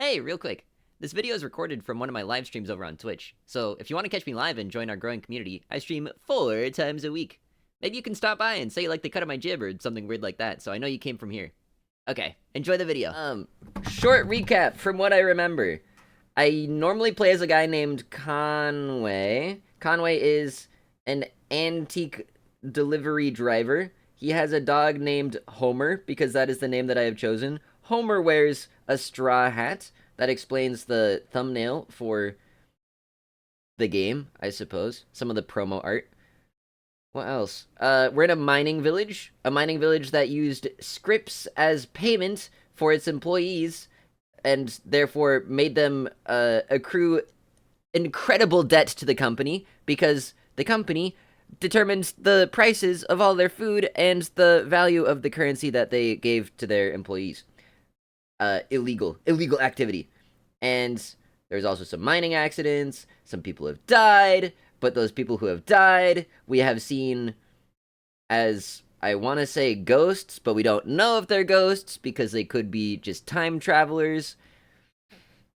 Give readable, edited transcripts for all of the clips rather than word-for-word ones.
Hey, real quick. This video is recorded from one of my live streams over on Twitch, so if you want to catch me live and join our growing community, I stream 4 times a week. Maybe you can stop by and say you like the cut of my jib or something weird like that, so I know you came from here. Okay, enjoy the video. Short recap from what I remember. I normally play as a guy named Conway. Conway is an antique delivery driver. He has a dog named Homer, because that is the name that I have chosen. Homer wears a straw hat. That explains the thumbnail for the game, I suppose. Some of the promo art. What else? We're in a mining village. A mining village that used scripts as payment for its employees, and therefore made them accrue incredible debt to the company, because the company determines the prices of all their food and the value of the currency that they gave to their employees. Illegal activity. And there's also some mining accidents. Some people have died, but those people who have died, we have seen as, I want to say, ghosts, but we don't know if they're ghosts because they could be just time travelers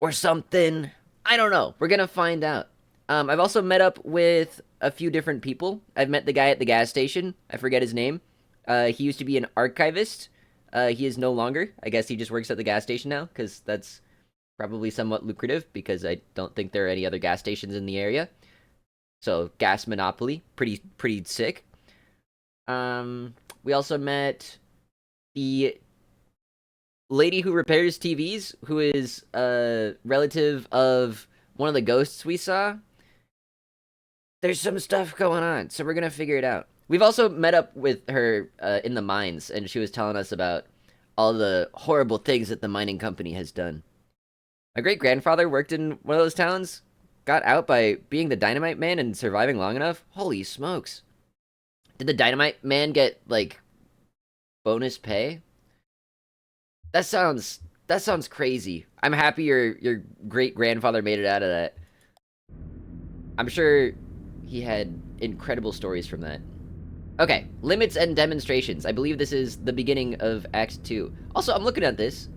or something. I don't know. We're gonna find out. I've also met up with a few different people. I've met the guy at the gas station. I forget his name. He used to be an archivist. He is no longer. I guess he just works at the gas station now, because that's probably somewhat lucrative, because I don't think there are any other gas stations in the area. So, gas monopoly. Pretty sick. We also met the lady who repairs TVs, who is a relative of one of the ghosts we saw. There's some stuff going on, so we're gonna figure it out. We've also met up with her in the mines, and she was telling us about all the horrible things that the mining company has done. My great-grandfather worked in one of those towns, got out by being the dynamite man and surviving long enough. Holy smokes. Did the dynamite man get, like, bonus pay? That sounds crazy. I'm happy your great-grandfather made it out of that. I'm sure he had incredible stories from that. Okay, limits and demonstrations. I believe this is the beginning of Act 2. Also, I'm looking at this.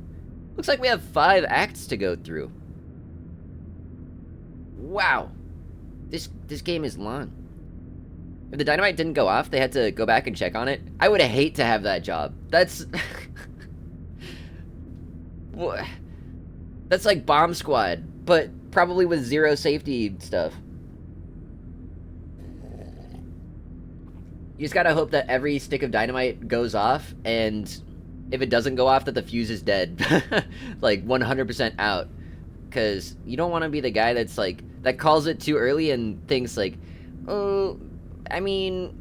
Looks like we have 5 acts to go through. Wow. This game is long. If the dynamite didn't go off, they had to go back and check on it. I would hate to have that job. That's... That's like Bomb Squad, but probably with zero safety stuff. You just gotta hope that every stick of dynamite goes off, and if it doesn't go off, that the fuse is dead. Like, 100% out. Because you don't want to be the guy that's like, that calls it too early and thinks like, oh, I mean,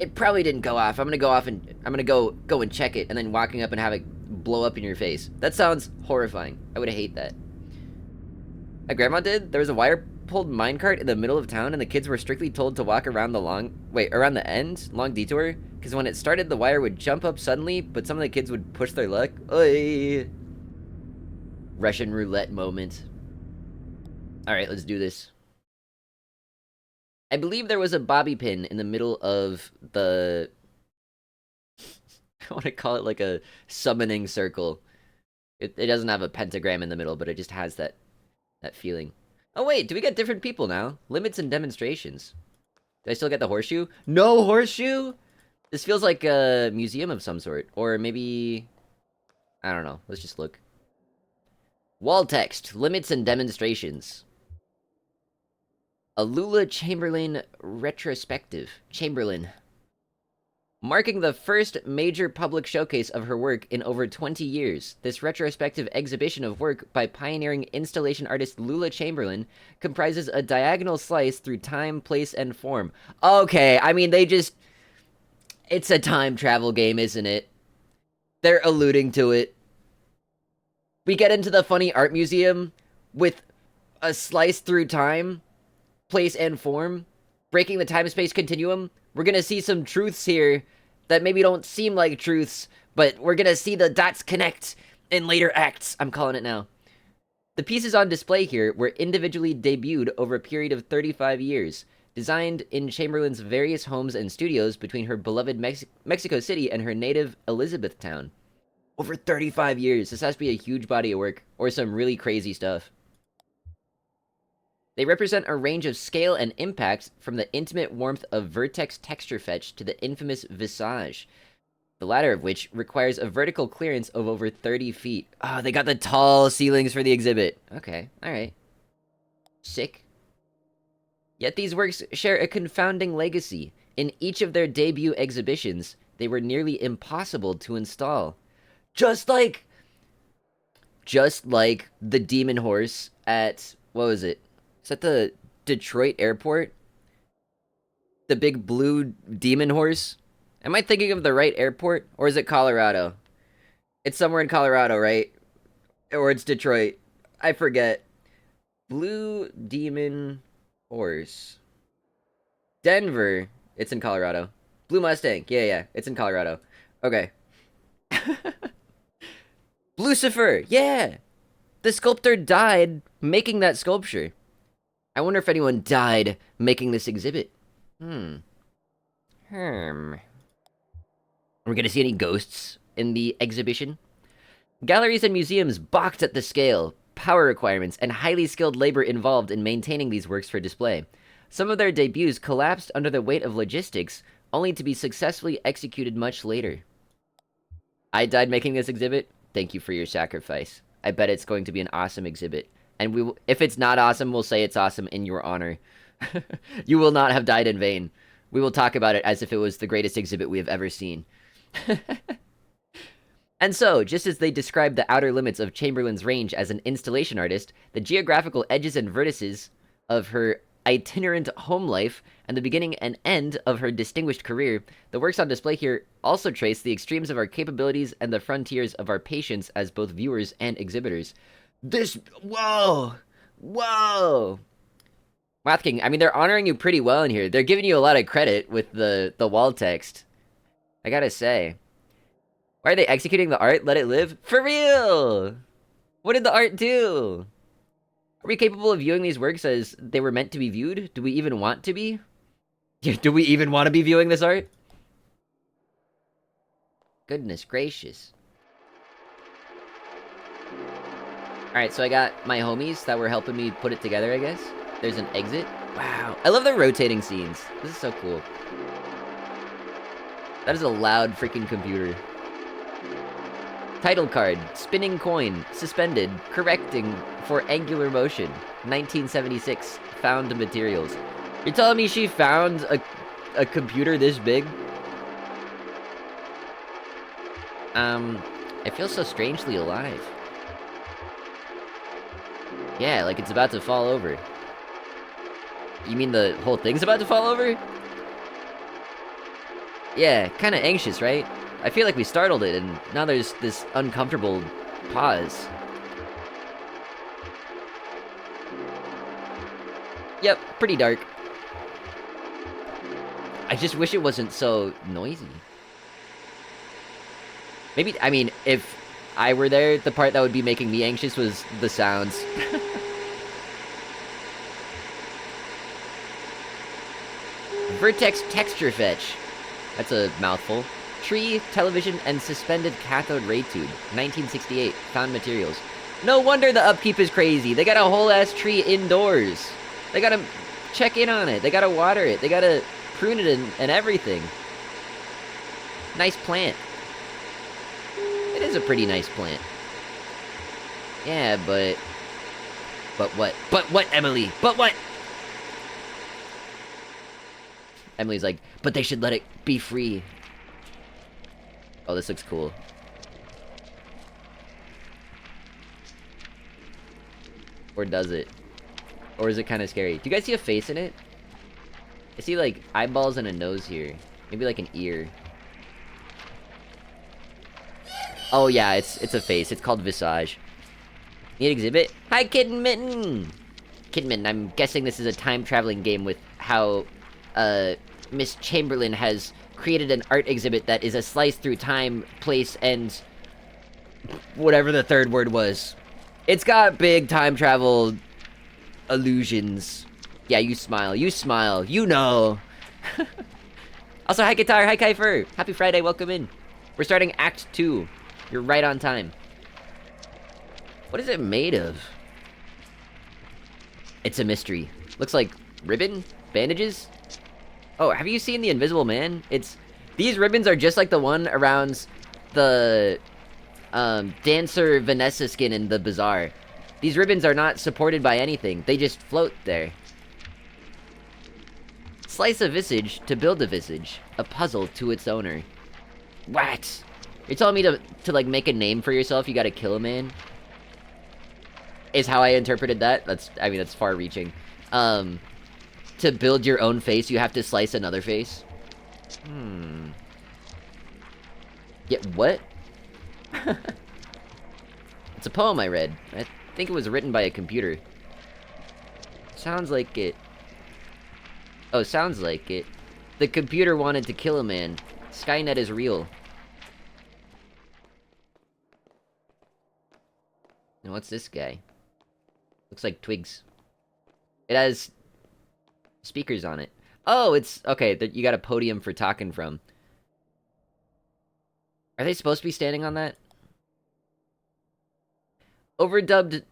it probably didn't go off. I'm gonna go and check it, and then walking up and have it blow up in your face. That sounds horrifying. I would hate that. My grandma did. There was a wire pulled minecart in the middle of town, and the kids were strictly told to walk around the long detour, because when it started, the wire would jump up suddenly, but some of the kids would push their luck. Oy. Russian roulette moment. Alright, let's do this. I believe there was a bobby pin in the middle of the... I want to call it like a summoning circle. It doesn't have a pentagram in the middle, but it just has that feeling. Oh wait, do we get different people now? Limits and demonstrations. Do I still get the horseshoe? No horseshoe? This feels like a museum of some sort. Or maybe... I don't know. Let's just look. Wall text. Limits and demonstrations. A Lula Chamberlain retrospective. Chamberlain. Marking the first major public showcase of her work in over 20 years, this retrospective exhibition of work by pioneering installation artist Lula Chamberlain comprises a diagonal slice through time, place, and form. Okay, I mean, it's a time travel game, isn't it? They're alluding to it. We get into the funny art museum with a slice through time, place, and form, breaking the time-space continuum. We're gonna see some truths here that maybe don't seem like truths, but we're gonna see the dots connect in later acts. I'm calling it now. The pieces on display here were individually debuted over a period of 35 years, designed in Chamberlain's various homes and studios between her beloved Mexico City and her native Elizabethtown. Over 35 years. This has to be a huge body of work, or some really crazy stuff. They represent a range of scale and impact from the intimate warmth of Vertex Texture Fetch to the infamous Visage, the latter of which requires a vertical clearance of over 30 feet. Oh, they got the tall ceilings for the exhibit. Okay, alright. Sick. Yet these works share a confounding legacy. In each of their debut exhibitions, they were nearly impossible to install. Just like the Demon Horse at, what was it? Is that the Detroit airport? The big blue Demon Horse? Am I thinking of the right airport? Or is it Colorado? It's somewhere in Colorado, right? Or it's Detroit. I forget. Blue Demon Horse. Denver. It's in Colorado. Blue Mustang. Yeah. It's in Colorado. Okay. Lucifer. Yeah. The sculptor died making that sculpture. I wonder if anyone died making this exhibit. Are we gonna see any ghosts in the exhibition? Galleries and museums balked at the scale, power requirements, and highly skilled labor involved in maintaining these works for display. Some of their debuts collapsed under the weight of logistics, only to be successfully executed much later. I died making this exhibit. Thank you for your sacrifice. I bet it's going to be an awesome exhibit. And if it's not awesome, we'll say it's awesome in your honor. You will not have died in vain. We will talk about it as if it was the greatest exhibit we have ever seen. And so, just as they described the outer limits of Chamberlain's range as an installation artist, the geographical edges and vertices of her itinerant home life and the beginning and end of her distinguished career, the works on display here also trace the extremes of our capabilities and the frontiers of our patience as both viewers and exhibitors. Whoa! Math King, I mean, they're honoring you pretty well in here. They're giving you a lot of credit with the wall text. I gotta say. Why are they executing the art? Let it live? For real! What did the art do? Are we capable of viewing these works as they were meant to be viewed? Do we even want to be? Do we even want to be viewing this art? Goodness gracious. Alright, so I got my homies that were helping me put it together, I guess. There's an exit. Wow. I love the rotating scenes. This is so cool. That is a loud freaking computer. Title card. Spinning coin. Suspended. Correcting for angular motion. 1976. Found materials. You're telling me she found a computer this big? I feel so strangely alive. Yeah, like it's about to fall over. You mean the whole thing's about to fall over? Yeah, kinda anxious, right? I feel like we startled it, and now there's this uncomfortable pause. Yep, pretty dark. I just wish it wasn't so noisy. Maybe, I mean, if I were there, the part that would be making me anxious was the sounds. Vertex Texture Fetch. That's a mouthful. Tree, television, and suspended cathode ray tube. 1968. Found materials. No wonder the upkeep is crazy. They got a whole ass tree indoors. They gotta check in on it. They gotta water it. They gotta prune it and everything. Nice plant. It is a pretty nice plant. Yeah, but what? But what, Emily? But what? Emily's like, but they should let it be free. Oh, this looks cool. Or does it? Or is it kind of scary? Do you guys see a face in it? I see, like, eyeballs and a nose here. Maybe, like, an ear. Oh, yeah, it's a face. It's called Visage. Need exhibit? Hi, Kitten Mitten! Kitten Mitten, I'm guessing this is a time-traveling game with how, Miss Chamberlain has created an art exhibit that is a slice through time, place, and whatever the third word was. It's got big time travel illusions. Yeah, you smile, you know. Also, hi Guitar, hi Kiefer. Happy Friday, welcome in. We're starting Act 2. You're right on time. What is it made of? It's a mystery. Looks like ribbon? Bandages? Oh, have you seen The Invisible Man? These ribbons are just like the one around the dancer Vanessa skin in the bazaar. These ribbons are not supported by anything. They just float there. Slice a visage to build a visage. A puzzle to its owner. What? You're telling me to like make a name for yourself, you gotta kill a man? Is how I interpreted that. I mean, that's far reaching. To build your own face, you have to slice another face. Yeah, what? It's a poem I read. I think it was written by a computer. Sounds like it. Oh, sounds like it. The computer wanted to kill a man. Skynet is real. And what's this guy? Looks like twigs. It has speakers on it. Oh, it's... Okay, you got a podium for talking from. Are they supposed to be standing on that? Overdubbed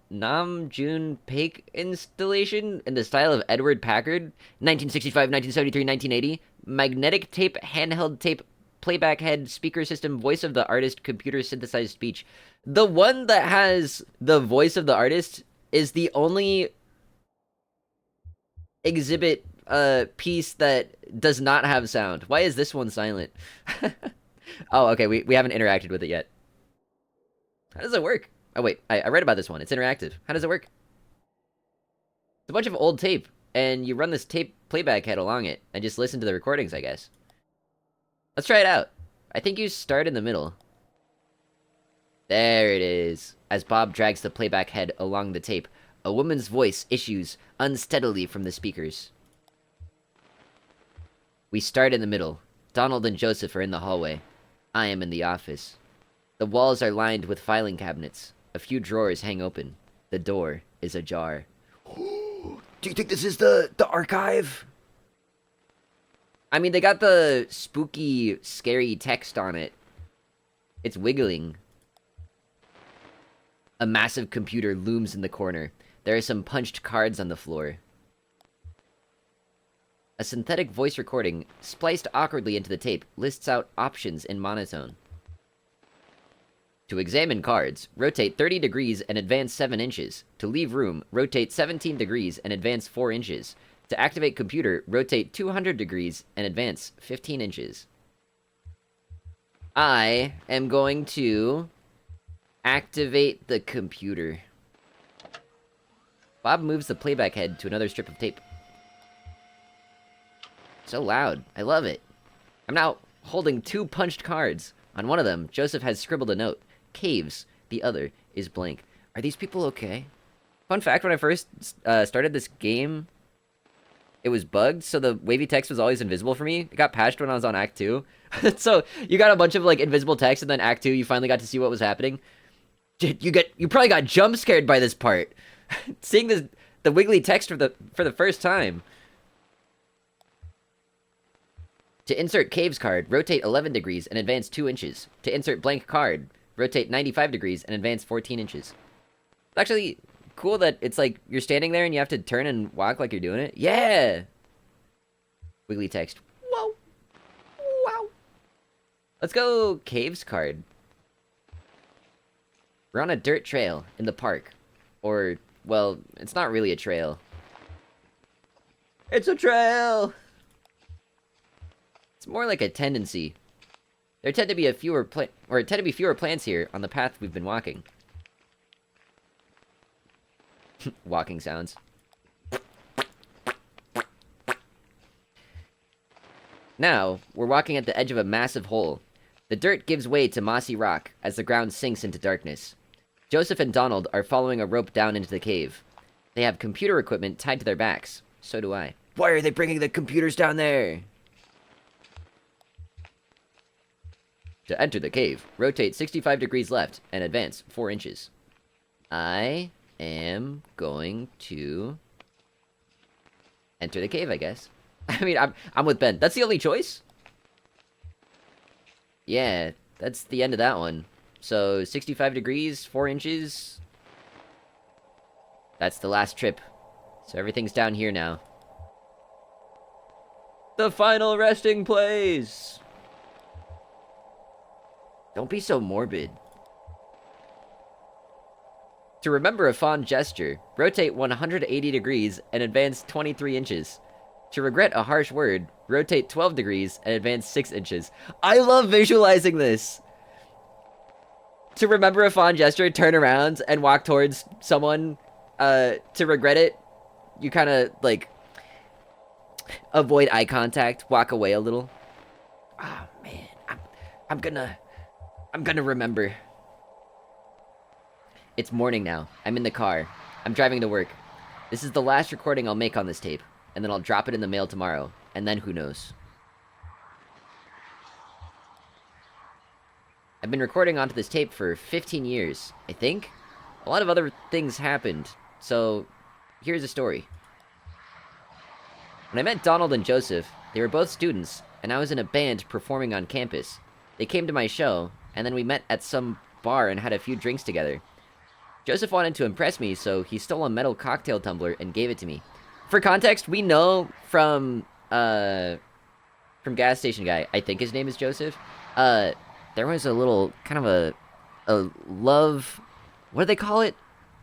Nam June Paik installation in the style of Edward Packard, 1965, 1973, 1980. Magnetic tape, handheld tape, playback head, speaker system, voice of the artist, computer synthesized speech. The one that has the voice of the artist is the only exhibit piece that does not have sound. Why is this one silent? Oh, okay, we haven't interacted with it yet. How does it work? Oh, wait, I read about this one. It's interactive. How does it work? It's a bunch of old tape, and you run this tape playback head along it, and just listen to the recordings, I guess. Let's try it out. I think you start in the middle. There it is. As Bob drags the playback head along the tape, a woman's voice issues unsteadily from the speakers. We start in the middle. Donald and Joseph are in the hallway. I am in the office. The walls are lined with filing cabinets. A few drawers hang open. The door is ajar. Do you think this is the archive? I mean, they got the spooky, scary text on it. It's wiggling. A massive computer looms in the corner. There are some punched cards on the floor. A synthetic voice recording, spliced awkwardly into the tape, lists out options in monotone. To examine cards, rotate 30 degrees and advance 7 inches. To leave room, rotate 17 degrees and advance 4 inches. To activate computer, rotate 200 degrees and advance 15 inches. I am going to activate the computer. Bob moves the playback head to another strip of tape. So loud. I love it. I'm now holding 2 punched cards. On one of them, Joseph has scribbled a note. Caves. The other is blank. Are these people okay? Fun fact, when I first started this game, it was bugged, so the wavy text was always invisible for me. It got patched when I was on Act 2. So you got a bunch of like invisible text, and then Act 2, you finally got to see what was happening. You probably got jump scared by this part. Seeing the wiggly text for the first time. To insert Caves card, rotate 11 degrees and advance 2 inches. To insert blank card, rotate 95 degrees and advance 14 inches. It's actually cool that it's like you're standing there and you have to turn and walk like you're doing it. Yeah! Wiggly text. Whoa! Wow! Let's go Caves card. We're on a dirt trail in the park. Or, well, it's not really a trail. It's a trail! It's more like a tendency. There tend to be fewer plants here on the path we've been walking. Walking sounds. Now, we're walking at the edge of a massive hole. The dirt gives way to mossy rock as the ground sinks into darkness. Joseph and Donald are following a rope down into the cave. They have computer equipment tied to their backs. So do I. Why are they bringing the computers down there? To enter the cave, rotate 65 degrees left and advance 4 inches. I am going to enter the cave, I guess. I mean, I'm with Ben. That's the only choice? Yeah. that's the end of that one. So 65 degrees, 4 inches. That's the last trip. So everything's down here now. The final resting place! Don't be so morbid. To remember a fond gesture, rotate 180 degrees and advance 23 inches. To regret a harsh word, rotate 12 degrees and advance 6 inches. I love visualizing this! To remember a fond gesture, turn around and walk towards someone. To regret it, you kind of, like, avoid eye contact, walk away a little. Oh, man. I'm gonna remember. It's morning now. I'm in the car. I'm driving to work. This is the last recording I'll make on this tape, and then I'll drop it in the mail tomorrow, and then who knows. I've been recording onto this tape for 15 years, I think. A lot of other things happened, so here's a story. When I met Donald and Joseph, they were both students, and I was in a band performing on campus. They came to my show, and then we met at some bar and had a few drinks together. Joseph wanted to impress me, so he stole a metal cocktail tumbler and gave it to me. For context, we know from Gas Station Guy, I think his name is Joseph, there was a little, kind of a love, what do they call it?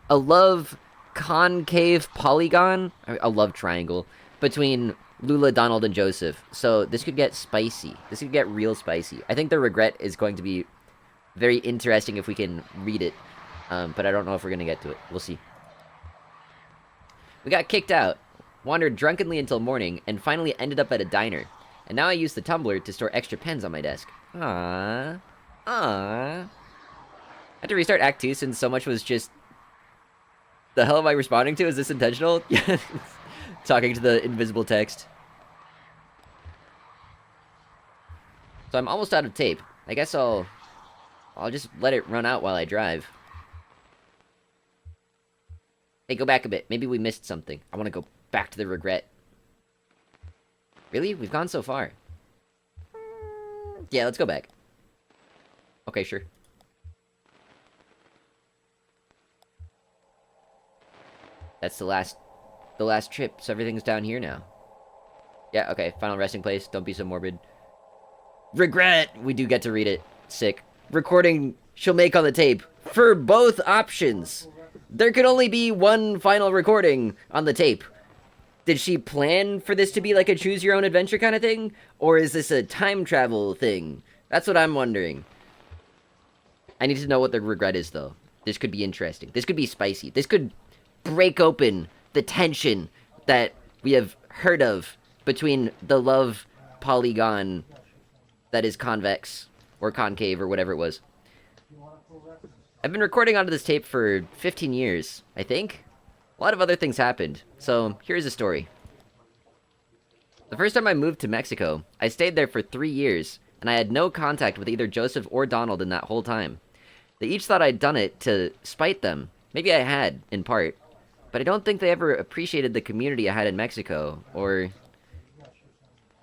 A love concave polygon? A love triangle between Lula, Donald, and Joseph. So this could get spicy. This could get real spicy. I think the regret is going to be very interesting if we can read it. But I don't know if we're going to get to it. We'll see. We got kicked out, wandered drunkenly until morning, and finally ended up at a diner. And now I use the tumbler to store extra pens on my desk. Aww. Aww. I had to restart Act 2 since so much was just... The hell am I responding to? Is this intentional? Talking to the invisible text. So I'm almost out of tape. I guess I'll just let it run out while I drive. Hey, go back a bit. Maybe we missed something. I want to go back to the regret. Really? We've gone so far. Yeah, let's go back. Okay, sure. That's the last trip, so everything's down here now. Yeah, okay, final resting place. Don't be so morbid. Regret! We do get to read it. Sick. Recording she'll make on the tape. For both options. There could only be one final recording on the tape. Did she plan for this to be like a choose-your-own-adventure kind of thing? Or is this a time travel thing? That's what I'm wondering. I need to know what the regret is, though. This could be interesting. This could be spicy. This could break open the tension that we have heard of between the love polygon that is convex, or concave, or whatever it was. I've been recording onto this tape for 15 years, I think. A lot of other things happened, so here's a story. The first time I moved to Mexico, I stayed there for 3 years, and I had no contact with either Joseph or Donald in that whole time. They each thought I'd done it to spite them. Maybe I had, in part. But I don't think they ever appreciated the community I had in Mexico, or...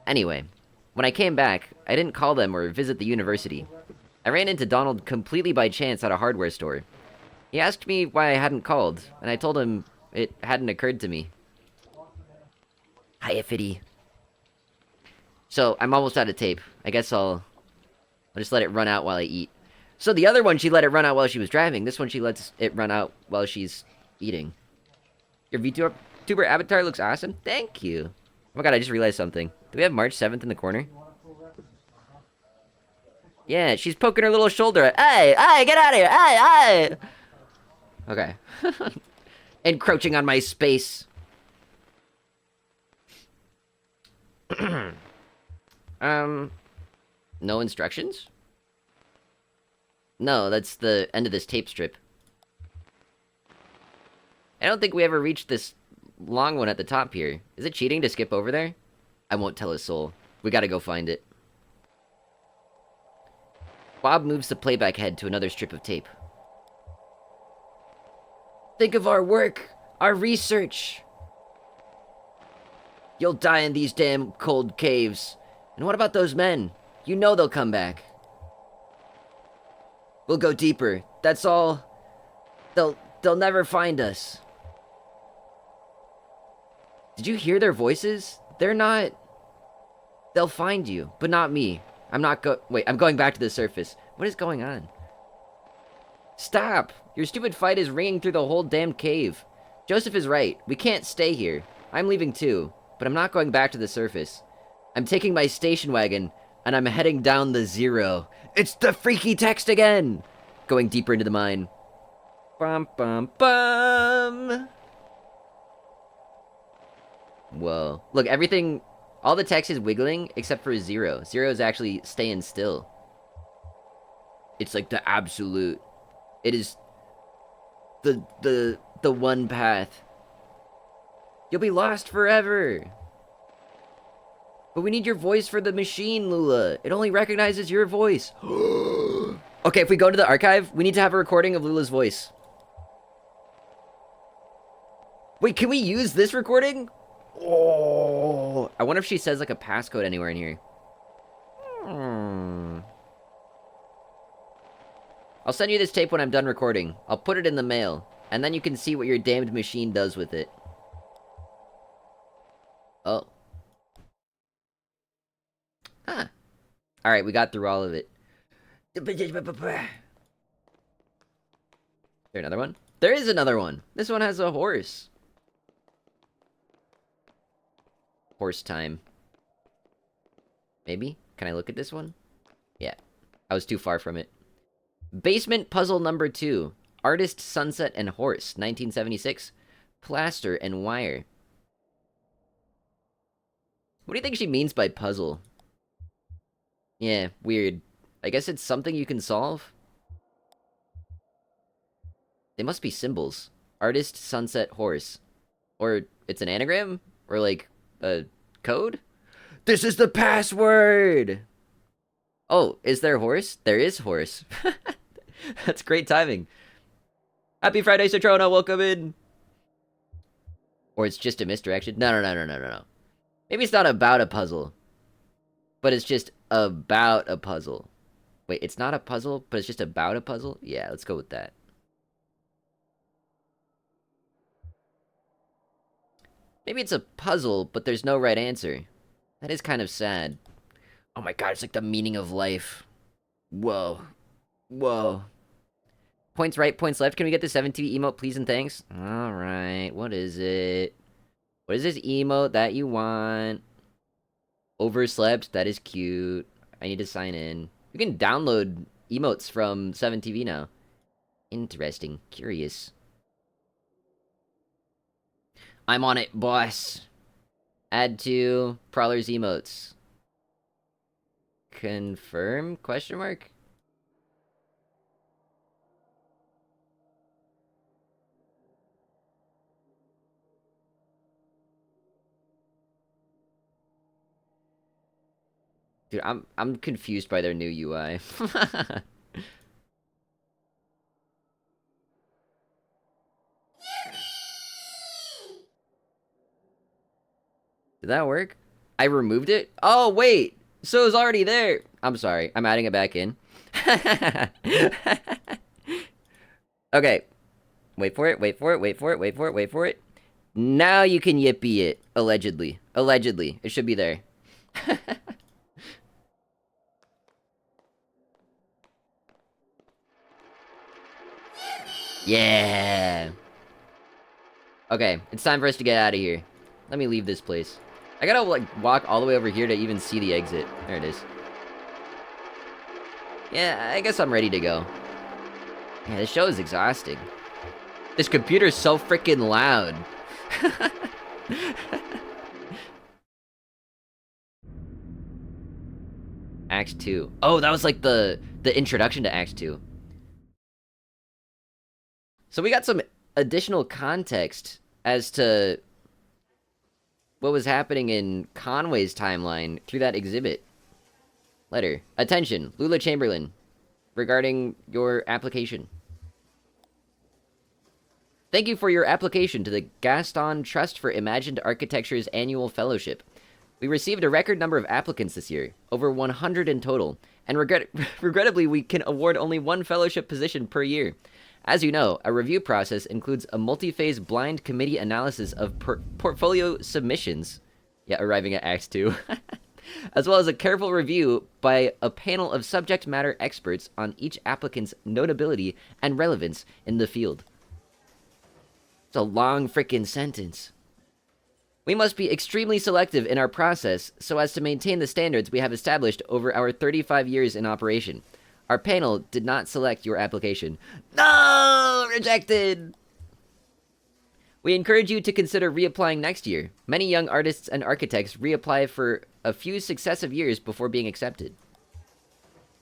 Anyway, when I came back, I didn't call them or visit the university. I ran into Donald completely by chance at a hardware store. He asked me why I hadn't called, and I told him it hadn't occurred to me. Hiya, Fitty. So, I'm almost out of tape. I guess I'll just let it run out while I eat. So the other one, she let it run out while she was driving. This one, she lets it run out while she's eating. Your VTuber avatar looks awesome. Thank you. Oh my god, I just realized something. Do we have March 7th in the corner? Yeah, she's poking her little shoulder. Hey, hey, get out of here. Hey, hey. Okay. Encroaching on my space. No instructions? No, that's the end of this tape strip. I don't think we ever reached this long one at the top here. Is it cheating to skip over there? I won't tell a soul. We gotta go find it. Bob moves the playback head to another strip of tape. Think of our work, our research. You'll die in these damn cold caves. And what about those men? You know they'll come back. We'll go deeper. That's all. They'll never find us. Did you hear their voices? They're not... They'll find you, but not me. Wait, I'm going back to the surface. What is going on? Stop! Your stupid fight is ringing through the whole damn cave. Joseph is right. We can't stay here. I'm leaving too, but I'm not going back to the surface. I'm taking my station wagon, and I'm heading down the zero. It's the freaky text again! Going deeper into the mine. Bum bum bum! Whoa. Look, everything... All the text is wiggling, except for zero. Zero is actually staying still. It's like the absolute... It is... The one path. You'll be lost forever! But we need your voice for the machine, Lula. It only recognizes your voice. Okay, if we go to the archive, we need to have a recording of Lula's voice. Wait, can we use this recording? Oh, I wonder if she says like a passcode anywhere in here. I'll send you this tape when I'm done recording. I'll put it in the mail, and then you can see what your damned machine does with it. Oh. Huh. Alright, we got through all of it. Is there another one? There is another one. This one has a horse. Horse time. Maybe? Can I look at this one? Yeah. I was too far from it. Basement puzzle number 2. Artist, sunset, and horse. 1976. Plaster and wire. What do you think she means by puzzle? Yeah, weird. I guess it's something you can solve? They must be symbols. Artist, sunset, horse. Or it's an anagram? Or like a code? This is the password! Oh, is there horse? There is horse. That's great timing. Happy Friday, Citrona, welcome in! Or it's just a misdirection? No. Maybe it's not about a puzzle. But it's just about a puzzle. Wait, it's not a puzzle, but it's just about a puzzle? Yeah, let's go with that. Maybe it's a puzzle, but there's no right answer. That is kind of sad. Oh my god, it's like the meaning of life. Whoa. Whoa. Points right, points left. Can we get the 7TV emote, please and thanks? Alright, what is it? What is this emote that you want? Overslept, that is cute. I need to sign in. You can download emotes from 7TV now. Interesting. Curious. I'm on it, boss. Add to Proller's emotes. Confirm? Question mark? Dude, I'm confused by their new UI. Did that work? I removed it? Oh, wait! So it was already there! I'm sorry. I'm adding it back in. Okay. Wait for it, wait for it, wait for it, wait for it, wait for it. Now you can yippee it. Allegedly. Allegedly. It should be there. Yeah! Okay, it's time for us to get out of here. Let me leave this place. I gotta, like, walk all the way over here to even see the exit. There it is. Yeah, I guess I'm ready to go. Yeah, this show is exhausting. This computer's so freaking loud. Act 2. Oh, that was like the introduction to Act 2. So we got some additional context as to what was happening in Conway's timeline through that exhibit. Letter. Attention, Lula Chamberlain. Regarding your application. Thank you for your application to the Gaston Trust for Imagined Architecture's annual fellowship. We received a record number of applicants this year, over 100 in total, and regrettably, we can award only one fellowship position per year. As you know, a review process includes a multi-phase blind committee analysis of portfolio submissions. Yeah, arriving at Act 2. As well as a careful review by a panel of subject matter experts on each applicant's notability and relevance in the field. It's a long frickin' sentence. We must be extremely selective in our process so as to maintain the standards we have established over our 35 years in operation. Our panel did not select your application. No! Rejected! We encourage you to consider reapplying next year. Many young artists and architects reapply for a few successive years before being accepted.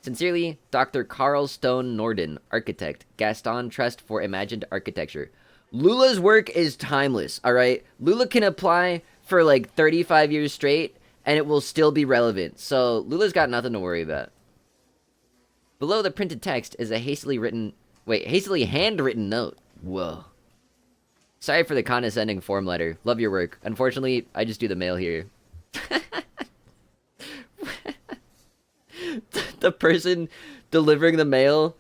Sincerely, Dr. Carl Stone Norden, Architect, Gaston Trust for Imagined Architecture. Lula's work is timeless, alright? Lula can apply for like 35 years straight, and it will still be relevant. So, Lula's got nothing to worry about. Below the printed text is a hastily handwritten note. Whoa. Sorry for the condescending form letter. Love your work. Unfortunately, I just do the mail here. The person delivering the mail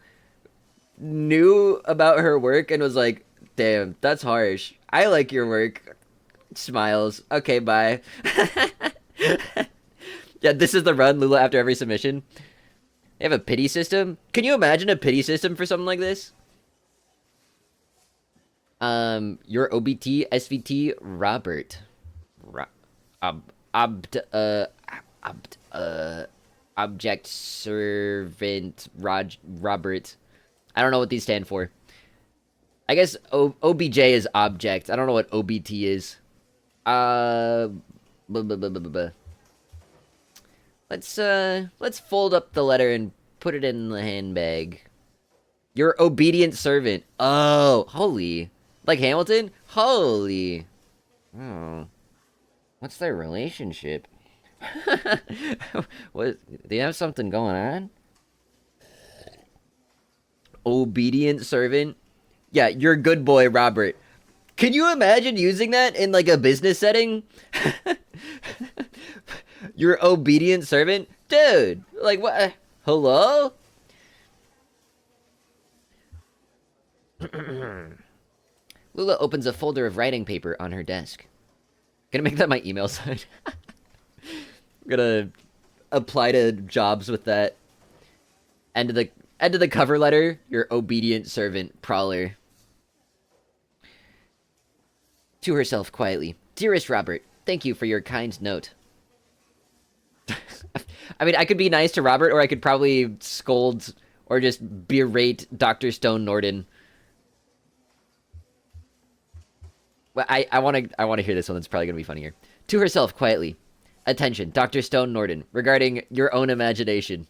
knew about her work and was like, damn, that's harsh. I like your work. Smiles. Okay, bye. Yeah, this is the run, Lula, after every submission. They have a pity system? Can you imagine a pity system for something like this? Your OBT, SVT, Robert. Object Servant, Robert. I don't know what these stand for. I guess OBJ is object. I don't know what OBT is. Let's fold up the letter and put it in the handbag. Your obedient servant. Oh, holy. Like Hamilton? Holy. Oh. What's their relationship? What? Do you have something going on? Obedient servant? Yeah, you're good boy, Robert. Can you imagine using that in like a business setting? Your obedient servant? Dude, like what? Hello? Lula opens a folder of writing paper on her desk. Gonna make that my email sign. I'm gonna apply to jobs with that. End of the cover letter, your obedient servant, Proller. To herself quietly, dearest Robert, thank you for your kind note. I mean, I could be nice to Robert, or I could probably scold or just berate Dr. Stone Norden. Well, I want to hear this one. That's probably gonna be funnier. To herself quietly, attention, Dr. Stone Norden, regarding your own imagination.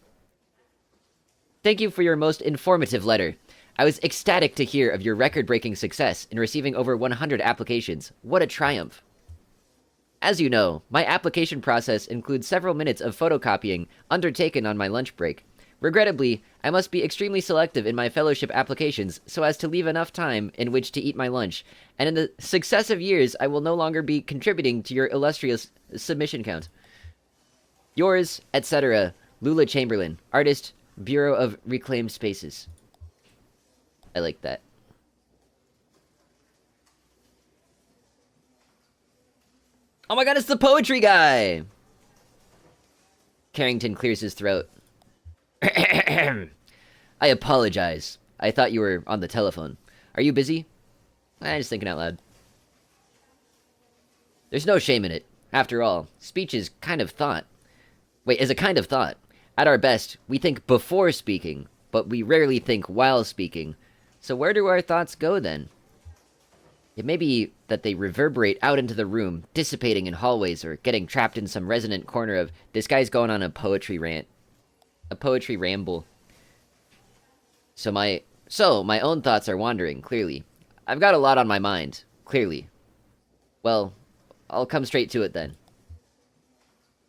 Thank you for your most informative letter. I was ecstatic to hear of your record-breaking success in receiving over 100 applications. What a triumph. As you know, my application process includes several minutes of photocopying undertaken on my lunch break. Regrettably, I must be extremely selective in my fellowship applications so as to leave enough time in which to eat my lunch, and in the successive years I will no longer be contributing to your illustrious submission count. Yours, etc., Lula Chamberlain, Artist, Bureau of Reclaimed Spaces. I like that. Oh my god, it's the poetry guy! Carrington clears his throat. I apologize. I thought you were on the telephone. Are you busy? I'm just thinking out loud. There's no shame in it. After all, speech is kind of thought. Wait, is a kind of thought. At our best, we think before speaking, but we rarely think while speaking. So where do our thoughts go then? It may be that they reverberate out into the room, dissipating in hallways or getting trapped in some resonant corner of, this guy's going on a poetry rant. A poetry ramble. So my own thoughts are wandering, clearly. I've got a lot on my mind, clearly. Well, I'll come straight to it then.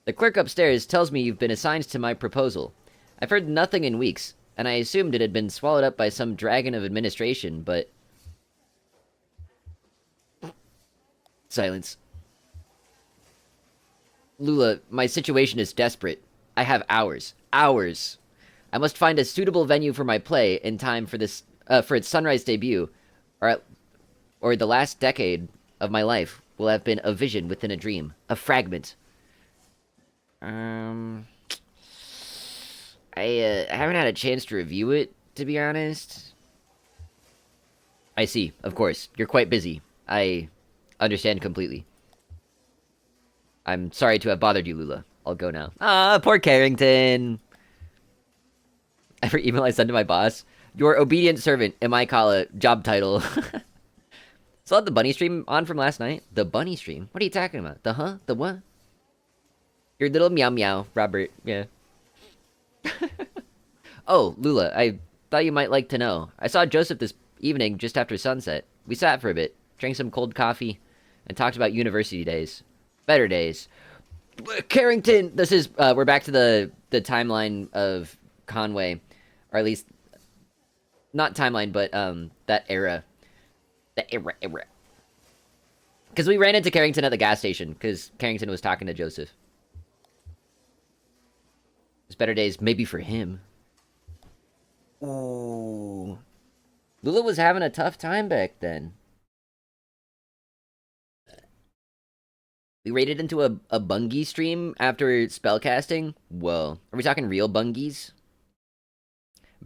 The clerk upstairs tells me you've been assigned to my proposal. I've heard nothing in weeks, and I assumed it had been swallowed up by some dragon of administration, but... Silence. Lula, my situation is desperate. I have hours. Hours. I must find a suitable venue for my play in time for this for its sunrise debut, or the last decade of my life will have been a vision within a dream, a fragment. I haven't had a chance to review it, to be honest. I see, of course. You're quite busy. I understand completely. I'm sorry to have bothered you, Lula. I'll go now. Ah, poor Carrington. Every email I send to my boss, your obedient servant, Imaikala, job title. Still had the bunny stream on from last night? The bunny stream? What are you talking about? The huh? The what? Your little meow meow, Robert. Yeah. Oh, Lula, I thought you might like to know. I saw Joseph this evening just after sunset. We sat for a bit, drank some cold coffee, and talked about university days. Better days. Carrington! This is, we're back to the timeline of Conway. Or at least, not timeline, but, that era. The era. Because we ran into Carrington at the gas station, because Carrington was talking to Joseph. There's better days, maybe for him. Ooh. Lula was having a tough time back then. We raided into a Bungie stream after spellcasting? Whoa. Are we talking real Bungies?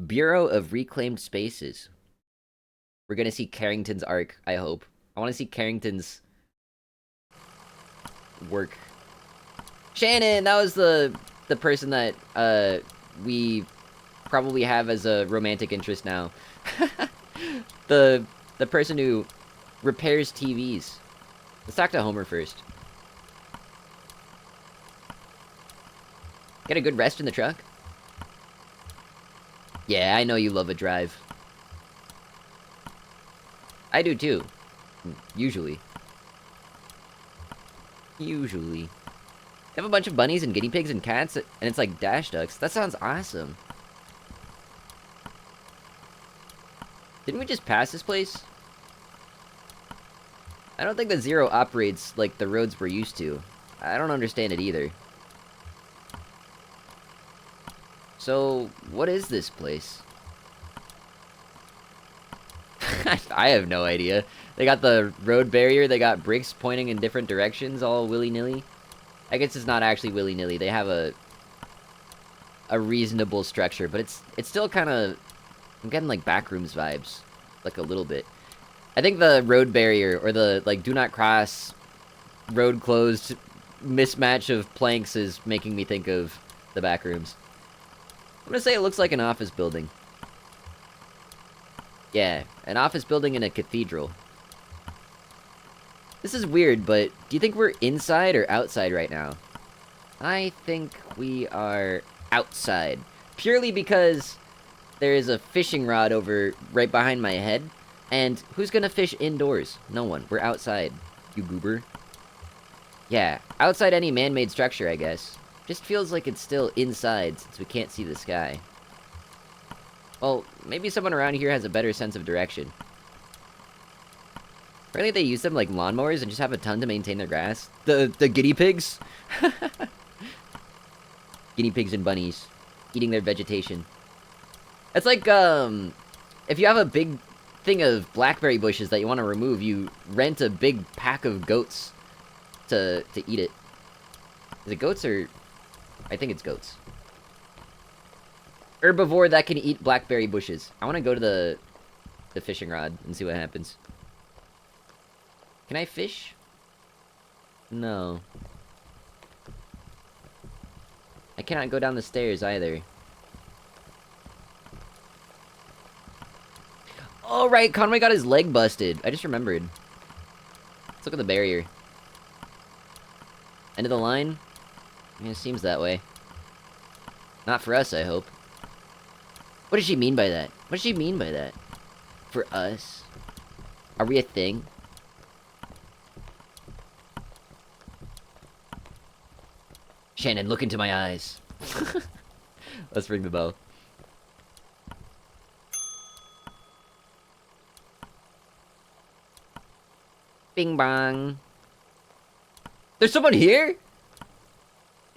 Bureau of Reclaimed Spaces. We're gonna see Carrington's arc, I hope. I want to see Carrington's work. Shannon! That was the person that, we probably have as a romantic interest now. the person who repairs TVs. Let's talk to Homer first. Get a good rest in the truck? Yeah, I know you love a drive. I do too. Usually. Usually. You have a bunch of bunnies and guinea pigs and cats, and it's like dash ducks. That sounds awesome. Didn't we just pass this place? I don't think the Zero operates like the roads we're used to. I don't understand it either. So, what is this place? I have no idea. They got the road barrier, they got bricks pointing in different directions, all willy-nilly. I guess it's not actually willy-nilly. They have a reasonable structure, but it's still kind of... I'm getting, like, backrooms vibes. Like, a little bit. I think the road barrier, or the, like, do not cross, road closed mismatch of planks is making me think of the backrooms. I'm gonna say it looks like an office building. Yeah, an office building in a cathedral. This is weird, but do you think we're inside or outside right now? I think we are outside. Purely because there is a fishing rod over right behind my head. And who's gonna fish indoors? No one. We're outside, you goober. Yeah, outside any man-made structure, I guess. Just feels like it's still inside since we can't see the sky. Well, maybe someone around here has a better sense of direction. Apparently they use them like lawnmowers and just have a ton to maintain their grass. The guinea pigs? Guinea pigs and bunnies. Eating their vegetation. It's like, if you have a big thing of blackberry bushes that you want to remove, you rent a big pack of goats to eat it. Is it goats or... I think it's goats. Herbivore that can eat blackberry bushes. I want to go to the fishing rod and see what happens. Can I fish? No. I cannot go down the stairs either. Oh, right, Conway got his leg busted. I just remembered. Let's look at the barrier. End of the line? Yeah, it seems that way. Not for us, I hope. What does she mean by that? What does she mean by that? For us? Are we a thing? Shannon, look into my eyes. Let's ring the bell. Bing bong. There's someone here?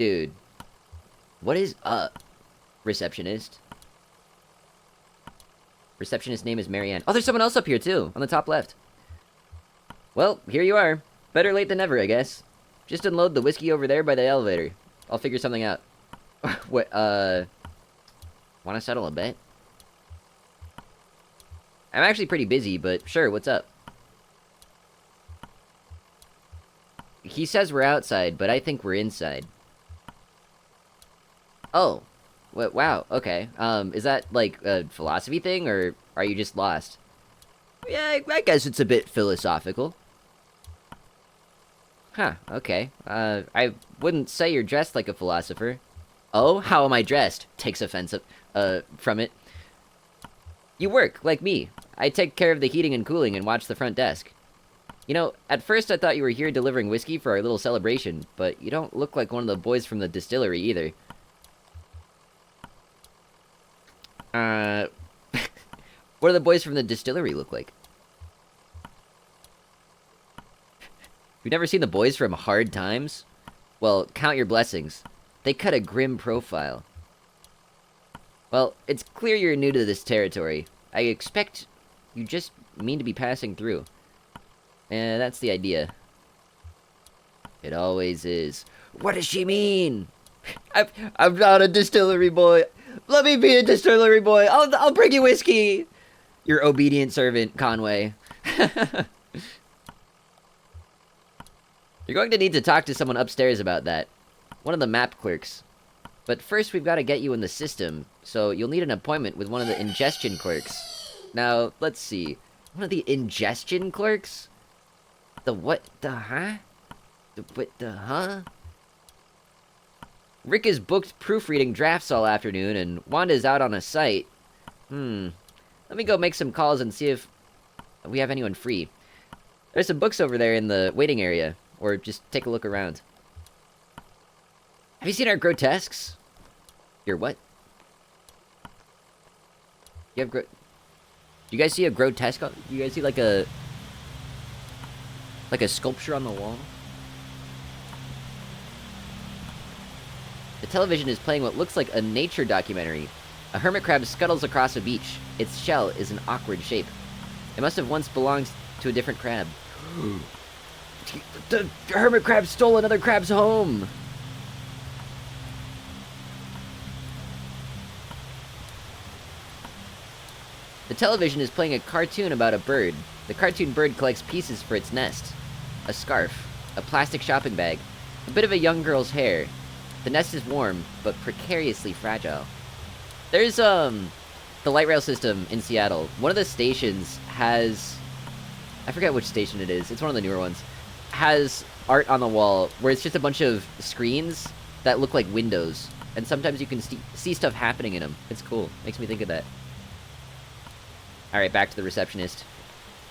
Dude. What is up, receptionist? Receptionist's name is Marianne. Oh, there's someone else up here, too, on the top left. Well, here you are. Better late than never, I guess. Just unload the whiskey over there by the elevator. I'll figure something out. What, wanna settle a bet? I'm actually pretty busy, but sure, what's up? He says we're outside, but I think we're inside. Oh. Wow, okay. Is that, like, a philosophy thing, or are you just lost? Yeah, I guess it's a bit philosophical. Huh, okay. I wouldn't say you're dressed like a philosopher. Oh, how am I dressed? Takes offense from it. You work, like me. I take care of the heating and cooling and watch the front desk. You know, at first I thought you were here delivering whiskey for our little celebration, but you don't look like one of the boys from the distillery either. What do the boys from the distillery look like? You've never seen the boys from Hard Times? Well, count your blessings. They cut a grim profile. Well, it's clear you're new to this territory. I expect you just mean to be passing through. That's the idea. It always is. What does she mean? I'm not a distillery boy. Let me be a distillery boy. I'll bring you whiskey. Your obedient servant, Conway. You're going to need to talk to someone upstairs about that. One of the map clerks. But first we've got to get you in the system, so you'll need an appointment with one of the ingestion clerks. Now, let's see. One of the ingestion clerks? The what? The huh? The what? The huh? Rick is booked proofreading drafts all afternoon, and Wanda's out on a site. Let me go make some calls and see if we have anyone free. There's some books over there in the waiting area, or just take a look around. Have you seen our grotesques? Your what? You have you guys see a grotesque? You guys see like a sculpture on the wall? The television is playing what looks like a nature documentary. A hermit crab scuttles across a beach. Its shell is an awkward shape. It must have once belonged to a different crab. The hermit crab stole another crab's home! The television is playing a cartoon about a bird. The cartoon bird collects pieces for its nest. A scarf, a plastic shopping bag, a bit of a young girl's hair. The nest is warm, but precariously fragile. There's, the light rail system in Seattle. One of the stations has... I forget which station it is. It's one of the newer ones. Has art on the wall where it's just a bunch of screens that look like windows. And sometimes you can see stuff happening in them. It's cool. Makes me think of that. Alright, back to the receptionist.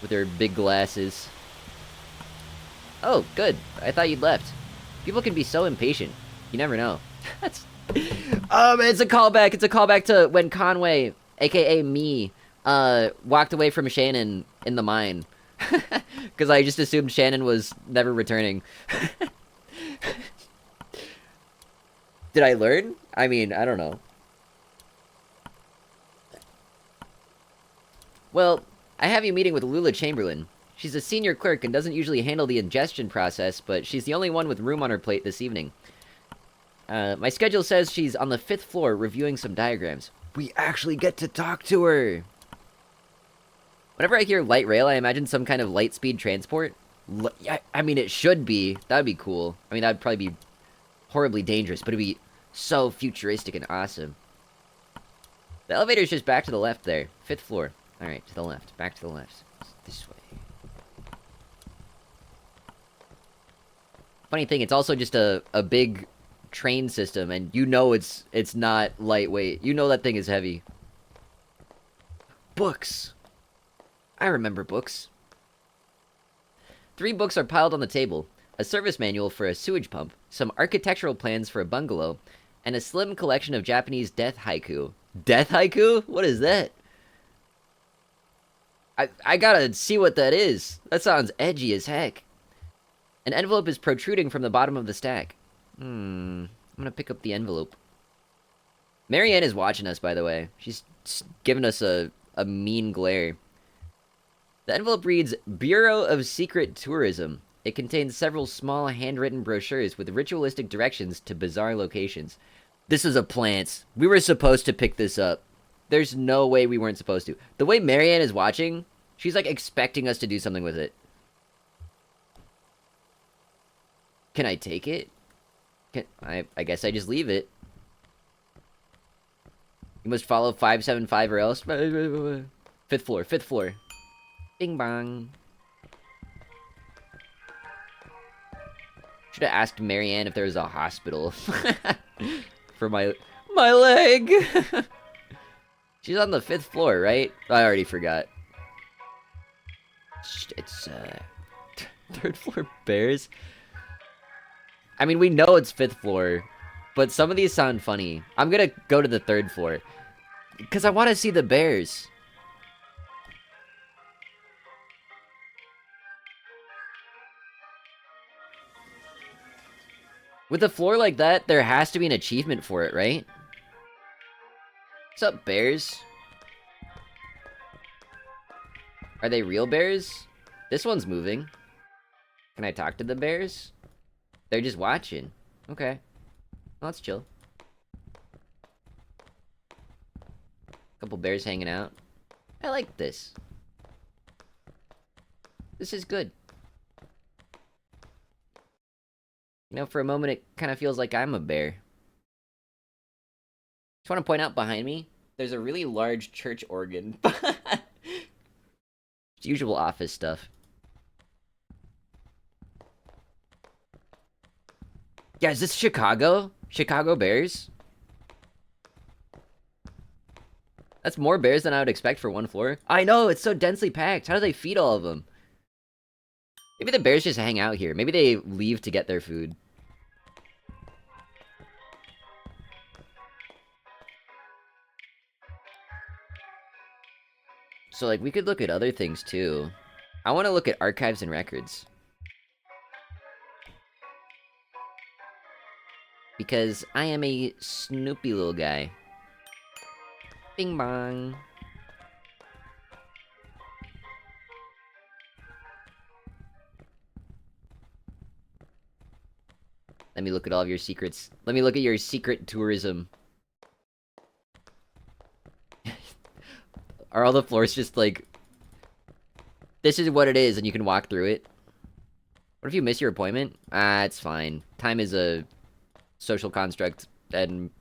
With her big glasses. Oh, good. I thought you'd left. People can be so impatient. You never know. That's... it's a callback. It's a callback to when Conway, aka me, walked away from Shannon in the mine. Because I just assumed Shannon was never returning. Did I learn? I mean, I don't know. Well, I have you meeting with Lula Chamberlain. She's a senior clerk and doesn't usually handle the ingestion process, but she's the only one with room on her plate this evening. My schedule says she's on the 5th floor reviewing some diagrams. We actually get to talk to her! Whenever I hear light rail, I imagine some kind of light speed transport. I mean, it should be. That would be cool. I mean, that would probably be horribly dangerous, but it'd be so futuristic and awesome. The elevator's just back to the left there. 5th floor. Alright, to the left. Back to the left. This way. Funny thing, it's also just a big train system, and you know it's not lightweight. You know that thing is heavy. Books. I remember books. 3 books are piled on the table. A service manual for a sewage pump, some architectural plans for a bungalow, and a slim collection of Japanese death haiku. Death haiku? What is that? I gotta see what that is. That sounds edgy as heck. An envelope is protruding from the bottom of the stack. gonna pick up the envelope. Marianne is watching us, by the way. She's giving us a mean glare. The envelope reads, Bureau of Secret Tourism. It contains several small handwritten brochures with ritualistic directions to bizarre locations. This is a plant. We were supposed to pick this up. There's no way we weren't supposed to. The way Marianne is watching, she's like expecting us to do something with it. Can I take it? I guess I just leave it. You must follow 575 or else. Fifth floor, fifth floor. Bing bong. Should have asked Marianne if there was a hospital. For my leg. She's on the 5th floor, right? I already forgot. It's 3rd floor bears. I mean, we know it's 5th floor, but some of these sound funny. I'm gonna go to the 3rd floor because I want to see the bears. With a floor like that, there has to be an achievement for it, right? What's up, bears? Are they real bears? This one's moving. Can I talk to the bears? They're just watching. Okay. Well, that's chill. Couple bears hanging out. I like this. This is good. You know, for a moment, it kind of feels like I'm a bear. Just want to point out behind me, there's a really large church organ. It's usual office stuff. Yeah, is this Chicago? Chicago Bears? That's more bears than I would expect for one floor. I know, it's so densely packed. How do they feed all of them? Maybe the bears just hang out here. Maybe they leave to get their food. So, like, we could look at other things, too. I want to look at archives and records. Because I am a snoopy little guy. Bing bong. Let me look at all of your secrets. Let me look at your secret tourism. Are all the floors just like... This is what it is and you can walk through it? What if you miss your appointment? Ah, it's fine. Time is a social construct and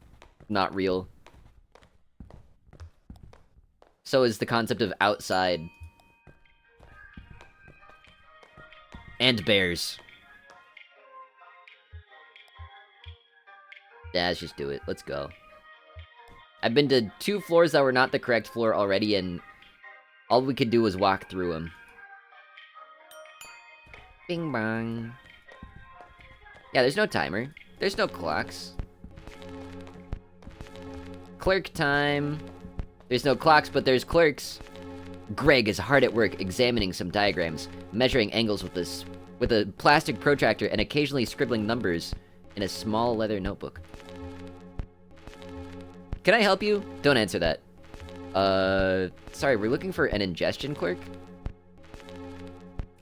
not real. So is the concept of outside. And bears. Yeah, let's just do it. Let's go. I've been to 2 floors that were not the correct floor already, and all we could do was walk through them. Bing bong. Yeah, there's no timer. There's no clocks. Clerk time. There's no clocks, but there's clerks. Greg is hard at work examining some diagrams, measuring angles with a plastic protractor and occasionally scribbling numbers in a small leather notebook. Can I help you? Don't answer that. Sorry, we're looking for an ingestion clerk?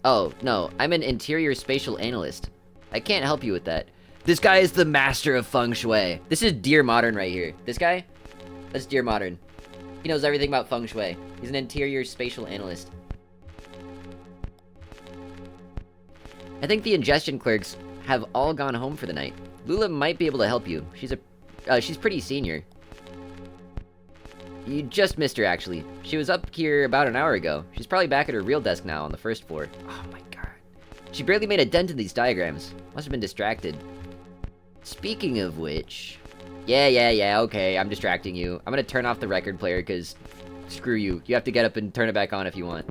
Oh, no, I'm an interior spatial analyst. I can't help you with that. This guy is the master of feng shui. This is Dear Modern right here. This guy? That's Dear Modern. He knows everything about feng shui. He's an interior spatial analyst. I think the ingestion clerks have all gone home for the night. Lula might be able to help you. She's pretty senior. You just missed her, actually. She was up here about an hour ago. She's probably back at her real desk now on the 1st floor. Oh my god. She barely made a dent in these diagrams. Must have been distracted. Speaking of which... Yeah, okay, I'm distracting you. I'm gonna turn off the record player, because... Screw you. You have to get up and turn it back on if you want.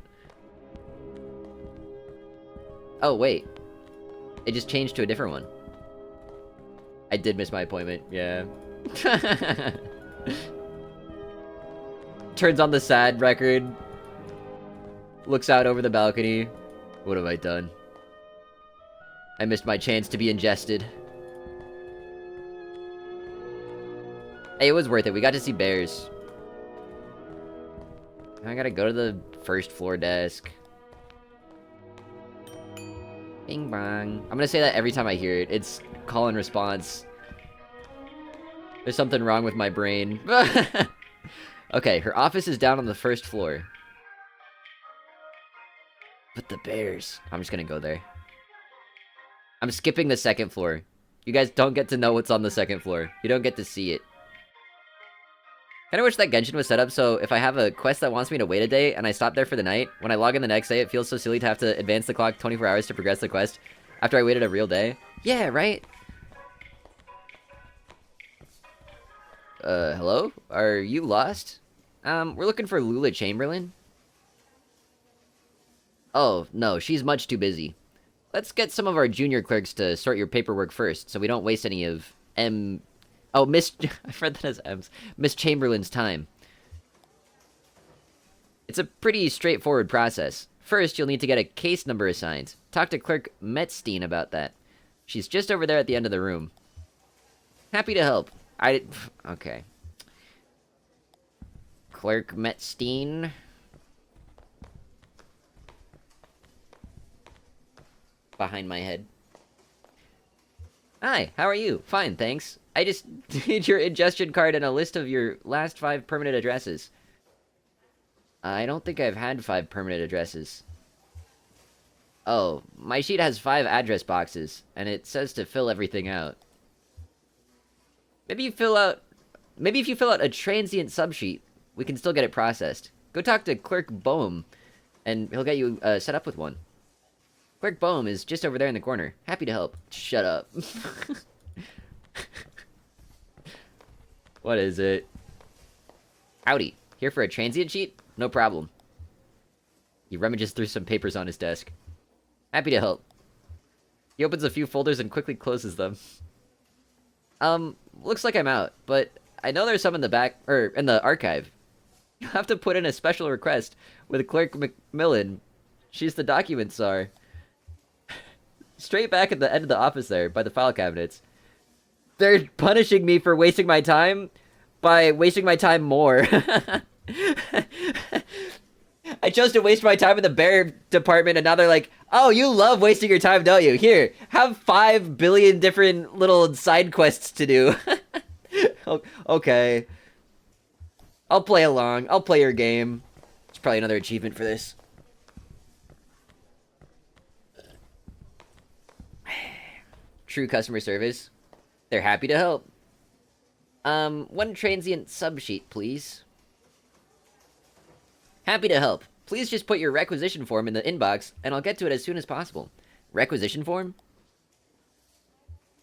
Oh, wait. It just changed to a different one. I did miss my appointment, yeah. Turns on the sad record. Looks out over the balcony. What have I done? I missed my chance to be ingested. Hey, it was worth it. We got to see bears. I gotta go to the first floor desk. Bing bong. I'm gonna say that every time I hear it. It's call and response. There's something wrong with my brain. Okay, her office is down on the first floor. But the bears. I'm just gonna go there. I'm skipping the second floor. You guys don't get to know what's on the second floor. You don't get to see it. Kinda wish that Genshin was set up so if I have a quest that wants me to wait a day and I stop there for the night, when I log in the next day, it feels so silly to have to advance the clock 24 hours to progress the quest after I waited a real day. Yeah, right? Hello? Are you lost? We're looking for Lula Chamberlain. Oh, no, she's much too busy. Let's get some of our junior clerks to sort your paperwork first, so we don't waste any of Oh, Miss... I read that as M's. Miss Chamberlain's time. It's a pretty straightforward process. First, you'll need to get a case number assigned. Talk to Clerk Metzstein about that. She's just over there at the end of the room. Happy to help. Okay. Clerk Metzstein. Behind my head. Hi, how are you? Fine, thanks. I just need your ingestion card and a list of your last 5 permanent addresses. I don't think I've had 5 permanent addresses. Oh, my sheet has 5 address boxes, and it says to fill everything out. Maybe if you fill out a transient subsheet, we can still get it processed. Go talk to Clerk Boehm, and he'll get you set up with one. Clerk Boehm is just over there in the corner. Happy to help. Shut up. What is it? Howdy. Here for a transient sheet? No problem. He rummages through some papers on his desk. Happy to help. He opens a few folders and quickly closes them. Looks like I'm out, but I know there's some in the back, or in the archive. You'll have to put in a special request with Clerk Macmillan. She's the document czar. Straight back at the end of the office there, by the file cabinets. They're punishing me for wasting my time by wasting my time more. I chose to waste my time in the bear department, and now they're like, oh, you love wasting your time, don't you? Here, have 5 billion different little side quests to do. Okay. I'll play along. I'll play your game. It's probably another achievement for this. True customer service. They're happy to help. One transient subsheet, please. Happy to help. Please just put your requisition form in the inbox, and I'll get to it as soon as possible. Requisition form?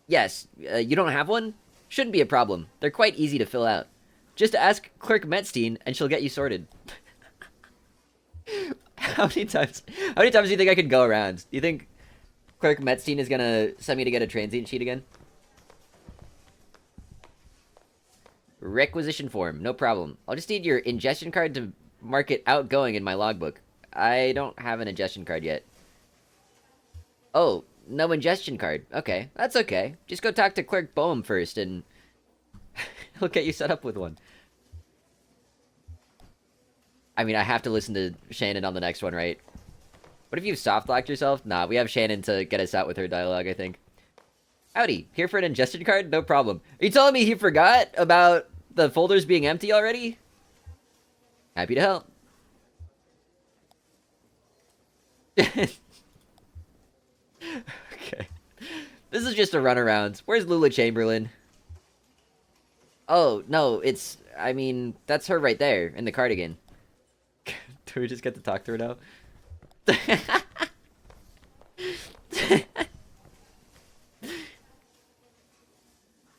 Yes. You don't have one? Shouldn't be a problem. They're quite easy to fill out. Just ask Clerk Metzstein, and she'll get you sorted. How many times do you think I could go around? Do you think Clerk Metzstein is gonna send me to get a transient sheet again? Requisition form, no problem. I'll just need your ingestion card to mark it outgoing in my logbook. I don't have an ingestion card yet. Oh, no ingestion card. Okay, that's okay. Just go talk to Clerk Boehm first, and he'll get you set up with one. I mean, I have to listen to Shannon on the next one, right? What if you've soft-locked yourself? Nah, we have Shannon to get us out with her dialogue, I think. Howdy, here for an ingestion card? No problem. Are you telling me he forgot about the folders being empty already? Happy to help. Okay. This is just a runaround. Where's Lula Chamberlain? Oh, no, it's... I mean, that's her right there, in the cardigan. Do we just get to talk to her now?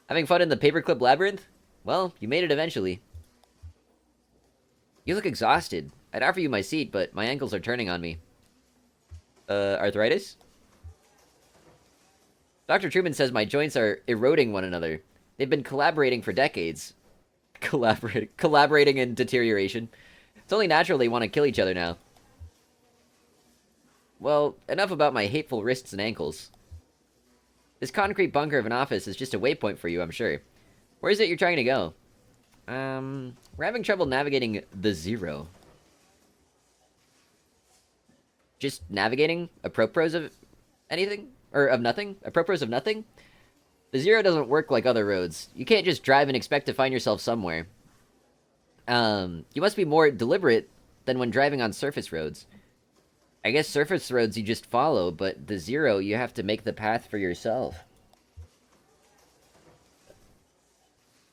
Having fun in the paperclip labyrinth? Well, you made it eventually. You look exhausted. I'd offer you my seat, but my ankles are turning on me. Arthritis? Dr. Truman says my joints are eroding one another. They've been collaborating for decades. Collaborating in deterioration. It's only natural they want to kill each other now. Well, enough about my hateful wrists and ankles. This concrete bunker of an office is just a waypoint for you, I'm sure. Where is it you're trying to go? We're having trouble navigating the zero. Just navigating? Apropos of anything? Or of nothing? Apropos of nothing? The zero doesn't work like other roads. You can't just drive and expect to find yourself somewhere. You must be more deliberate than when driving on surface roads. I guess surface roads you just follow, but the zero, you have to make the path for yourself.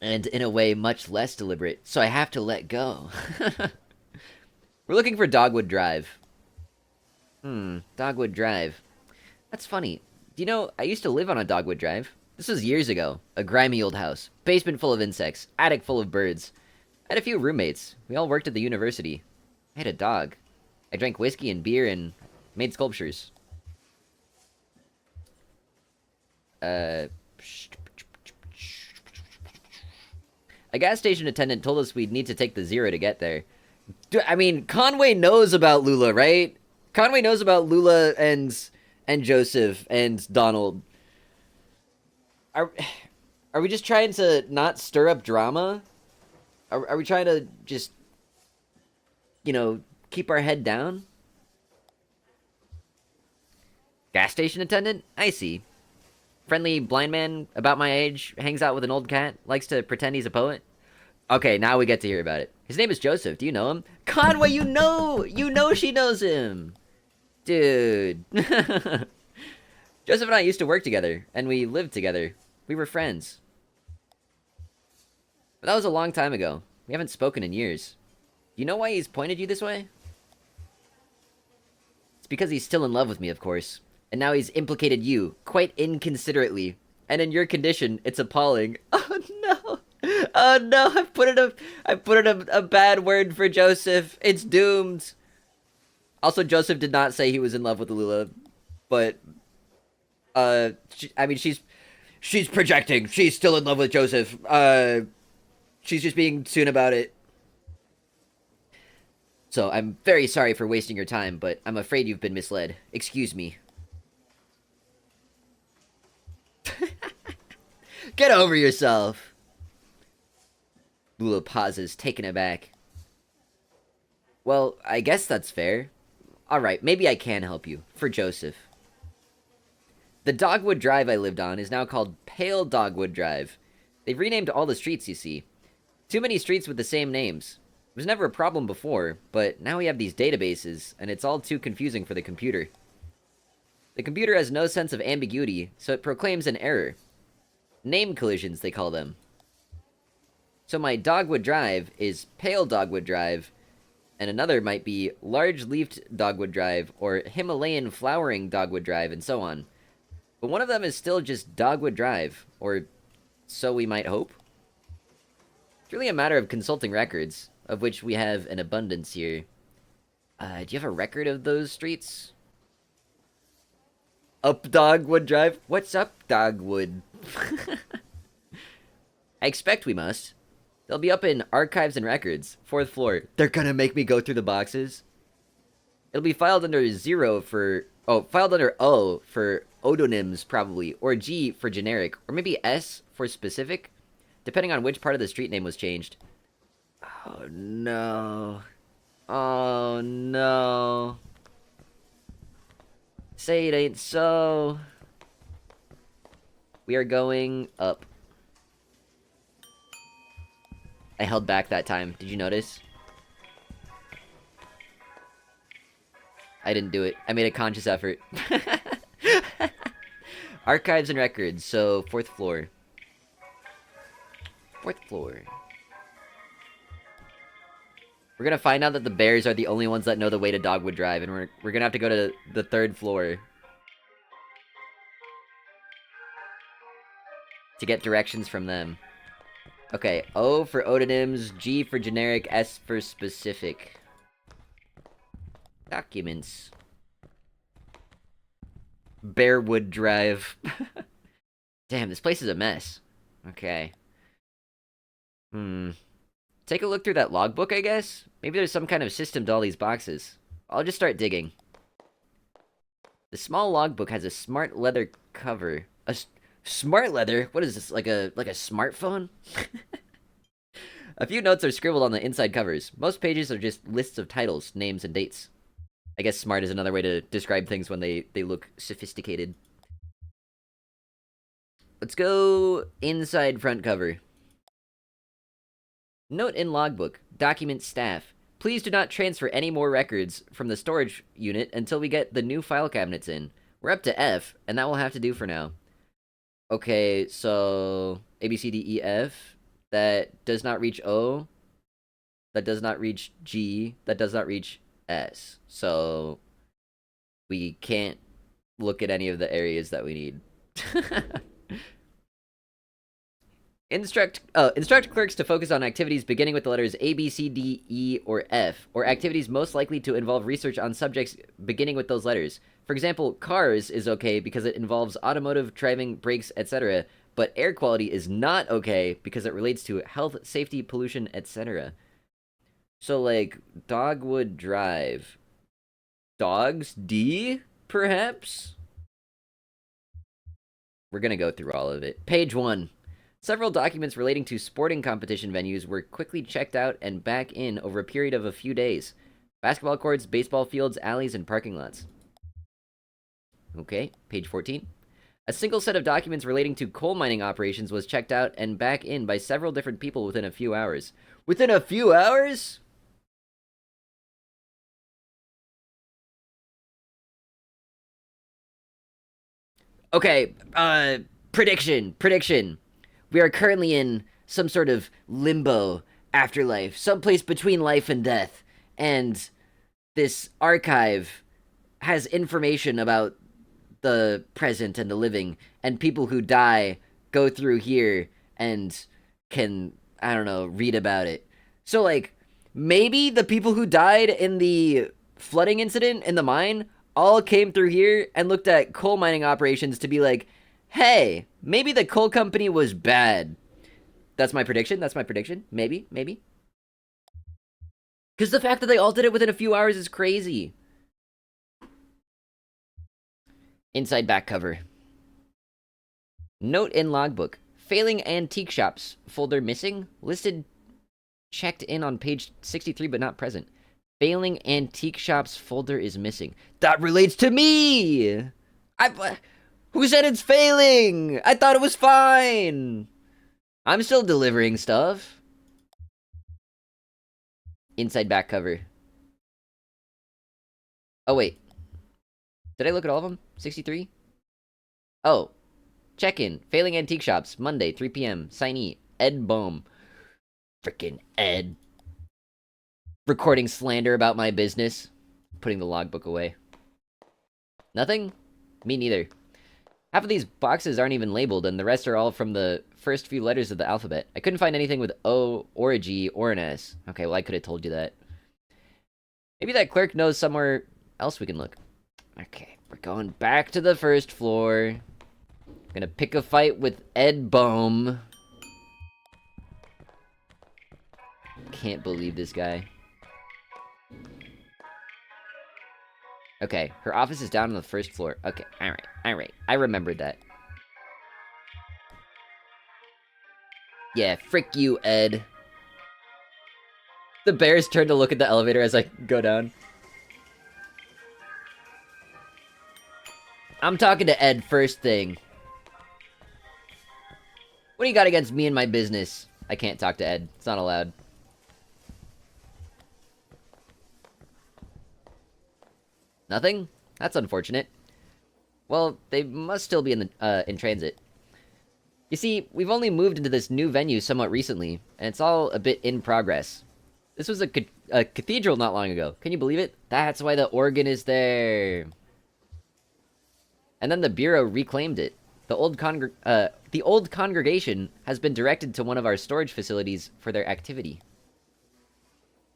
And in a way, much less deliberate, so I have to let go. We're looking for Dogwood Drive. Dogwood Drive. That's funny. Do you know, I used to live on a Dogwood Drive. This was years ago. A grimy old house. Basement full of insects. Attic full of birds. I had a few roommates. We all worked at the university. I had a dog. I drank whiskey and beer and made sculptures. A gas station attendant told us we'd need to take the zero to get there. I mean, Conway knows about Lula, right? Conway knows about Lula and Joseph and Donald. Are we just trying to not stir up drama? Are we trying to just, you know, keep our head down? Gas station attendant? I see. Friendly blind man about my age, hangs out with an old cat, likes to pretend he's a poet. Okay, now we get to hear about it. His name is Joseph. Do you know him? Conway, you know she knows him. Dude. Joseph and I used to work together, and we lived together. We were friends. But that was a long time ago. We haven't spoken in years. Do you know why he's pointed you this way? It's because he's still in love with me, of course. And now he's implicated you, quite inconsiderately. And in your condition, it's appalling. Oh no! Oh no, I put in a bad word for Joseph. It's doomed. Also, Joseph did not say he was in love with Lula, but I mean, she's projecting. She's still in love with Joseph. She's just being soon about it. So, I'm very sorry for wasting your time, but I'm afraid you've been misled. Excuse me. Get over yourself. Lula pauses, taken aback. Well, I guess that's fair. Alright, maybe I can help you. For Joseph. The Dogwood Drive I lived on is now called Pale Dogwood Drive. They've renamed all the streets, you see. Too many streets with the same names. It was never a problem before, but now we have these databases, and it's all too confusing for the computer. The computer has no sense of ambiguity, so it proclaims an error. Name collisions, they call them. So my Dogwood Drive is Pale Dogwood Drive, and another might be Large-Leafed Dogwood Drive, or Himalayan Flowering Dogwood Drive, and so on. But one of them is still just Dogwood Drive, or so we might hope. It's really a matter of consulting records, of which we have an abundance here. Do you have a record of those streets? Up Dogwood Drive? What's up, Dogwood? I expect we must. They'll be up in Archives and Records, 4th floor. They're gonna make me go through the boxes? It'll be filed under filed under O for odonyms, probably, or G for generic, or maybe S for specific, depending on which part of the street name was changed. Oh, no. Oh, no. Say it ain't so. We are going up. I held back that time. Did you notice? I didn't do it. I made a conscious effort. Archives and Records, so 4th floor. 4th floor. We're gonna find out that the bears are the only ones that know the way to Dogwood Drive, and we're gonna have to go to the 3rd floor to get directions from them. Okay, O for odonyms, G for generic, S for specific. Documents. Bearwood Drive. Damn, this place is a mess. Okay. Take a look through that logbook, I guess? Maybe there's some kind of system to all these boxes. I'll just start digging. The small logbook has a smart leather cover. Smart leather? What is this, like a smartphone? A few notes are scribbled on the inside covers. Most pages are just lists of titles, names, and dates. I guess smart is another way to describe things when they look sophisticated. Let's go inside front cover. Note in logbook. Document staff. Please do not transfer any more records from the storage unit until we get the new file cabinets in. We're up to F, and that will have to do for now. Okay, so A, B, C, D, E, F. That does not reach O. That does not reach G. That does not reach S. So we can't look at any of the areas that we need. Instruct clerks to focus on activities beginning with the letters A, B, C, D, E, or F, or activities most likely to involve research on subjects beginning with those letters. For example, cars is okay because it involves automotive, driving, brakes, etc., but air quality is not okay because it relates to health, safety, pollution, etc. So, like, Dogwood Drive. Dogs? D, perhaps? We're gonna go through all of it. Page 1. Several documents relating to sporting competition venues were quickly checked out and back in over a period of a few days. Basketball courts, baseball fields, alleys, and parking lots. Okay, page 14. A single set of documents relating to coal mining operations was checked out and back in by several different people within a few hours. Within a few hours? Okay, prediction. We are currently in some sort of limbo afterlife, someplace between life and death, and this archive has information about the present and the living, and people who die go through here and can, I don't know, read about it. So, like, maybe the people who died in the flooding incident in the mine all came through here and looked at coal mining operations to be like, hey, maybe the coal company was bad. That's my prediction. Maybe. Because the fact that they all did it within a few hours is crazy. Inside back cover. Note in logbook. Failing antique shops. Folder missing. Listed checked in on page 63 but not present. Failing antique shops folder is missing. That relates to me! Who said it's failing? I thought it was fine. I'm still delivering stuff. Inside back cover. Oh, wait. Did I look at all of them? 63? Oh. Check-in. Failing antique shops. Monday, 3 p.m. Signee. Ed Bohm. Frickin' Ed. Recording slander about my business. Putting the logbook away. Nothing? Me neither. Half of these boxes aren't even labeled, and the rest are all from the first few letters of the alphabet. I couldn't find anything with O, or a G, or an S. Okay, well, I could have told you that. Maybe that clerk knows somewhere else we can look. Okay, we're going back to the first floor. Gonna pick a fight with Ed Bohm. Can't believe this guy. Okay, her office is down on the first floor. Okay, alright. I remembered that. Yeah, frick you, Ed. The bears turn to look at the elevator as I go down. I'm talking to Ed first thing. What do you got against me and my business? I can't talk to Ed. It's not allowed. Nothing? That's unfortunate. Well, they must still be in transit. You see, we've only moved into this new venue somewhat recently, and it's all a bit in progress. This was a cathedral not long ago. Can you believe it? That's why the organ is there. And then the Bureau reclaimed it. The old congregation has been directed to one of our storage facilities for their activity.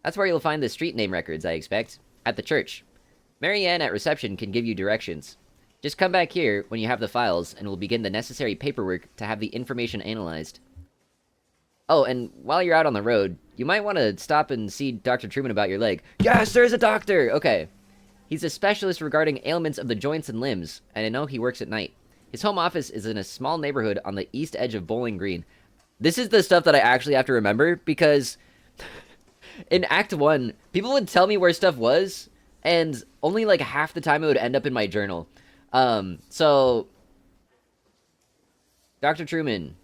That's where you'll find the street name records, I expect. At the church. Mary Ann at reception can give you directions. Just come back here when you have the files, and we'll begin the necessary paperwork to have the information analyzed. Oh, and while you're out on the road, you might want to stop and see Dr. Truman about your leg. Yes, there's a doctor! Okay. He's a specialist regarding ailments of the joints and limbs, and I know he works at night. His home office is in a small neighborhood on the east edge of Bowling Green. This is the stuff that I actually have to remember, because in Act 1, people would tell me where stuff was, and only like half the time it would end up in my journal. So Dr. Truman.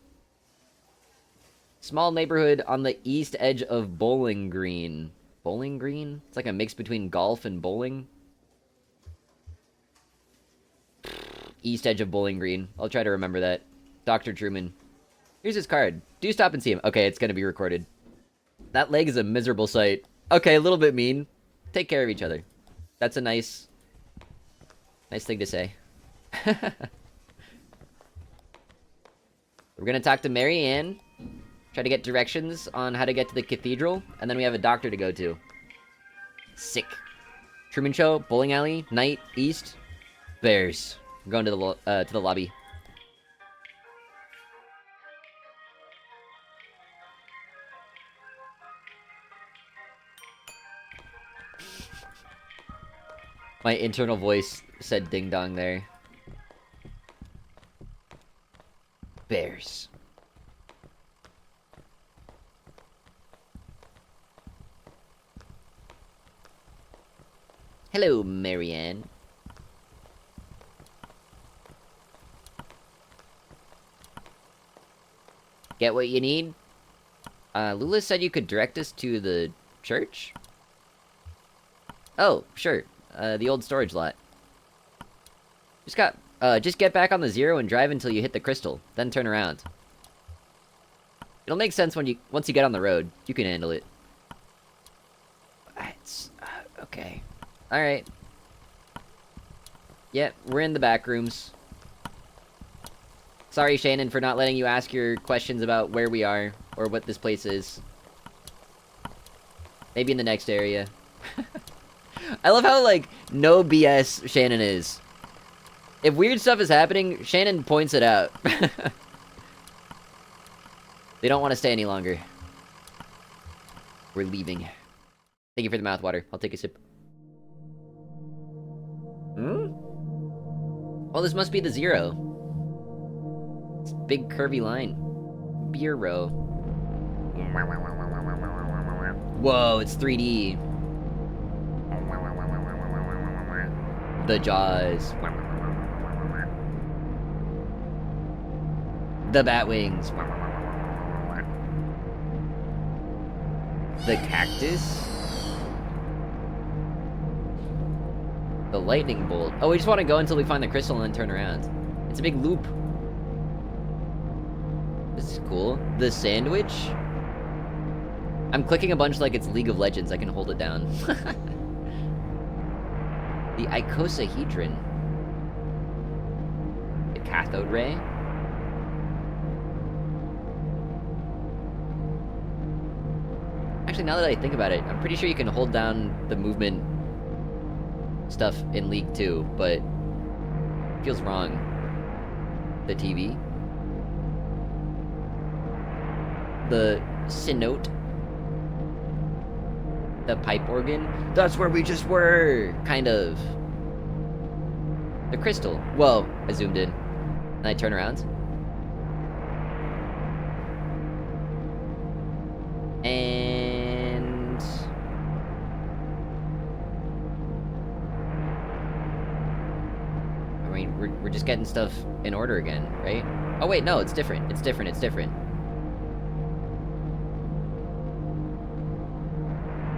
Small neighborhood on the east edge of Bowling Green. Bowling Green? It's like a mix between golf and bowling. East edge of Bowling Green. I'll try to remember that. Dr. Truman. Here's his card. Do stop and see him. Okay, it's gonna be recorded. That leg is a miserable sight. Okay, a little bit mean. Take care of each other. That's a nice thing to say. We're gonna talk to Mary Ann. Try to get directions on how to get to the cathedral, and then we have a doctor to go to. Sick. Truman Show, bowling alley, night, east, bears. I'm going to the lobby. My internal voice said ding dong there. Bears. Hello, Marianne. Get what you need? Lula said you could direct us to the church? Oh, sure. The old storage lot. Just get back on the 0 and drive until you hit the crystal, then turn around. It'll make sense once you get on the road. You can handle it. It's okay. Alright. Yep, we're in the back rooms. Sorry, Shannon, for not letting you ask your questions about where we are, or what this place is. Maybe in the next area. I love how, like, no BS Shannon is. If weird stuff is happening, Shannon points it out. They don't want to stay any longer. We're leaving. Thank you for the mouthwater. I'll take a sip. Hmm? Oh, this must be the 0. It's a big curvy line. Bureau. Whoa, it's 3D. The Jaws. The Batwings. The Cactus. The Lightning Bolt. Oh, we just want to go until we find the crystal and then turn around. It's a big loop. This is cool. The Sandwich. I'm clicking a bunch like it's League of Legends. I can hold it down. The icosahedron. The cathode ray. Actually, now that I think about it, I'm pretty sure you can hold down the movement stuff in League 2, but it feels wrong. The TV. The Cenote. The pipe organ. That's where we just were! Kind of. The crystal. Whoa, I zoomed in. And I turn around. And... I mean, we're just getting stuff in order again, right? Oh wait, no, it's different. It's different, it's different.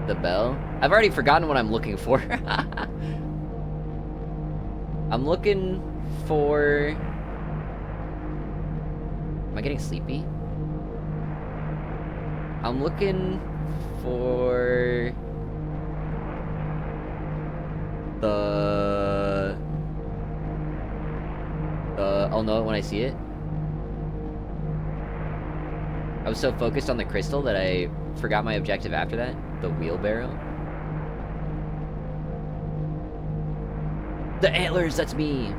The bell? I've already forgotten what I'm looking for. I'm looking for... Am I getting sleepy? I'm looking for... I'll know it when I see it. I was so focused on the crystal that I forgot my objective after that. The wheelbarrow. The antlers, that's me!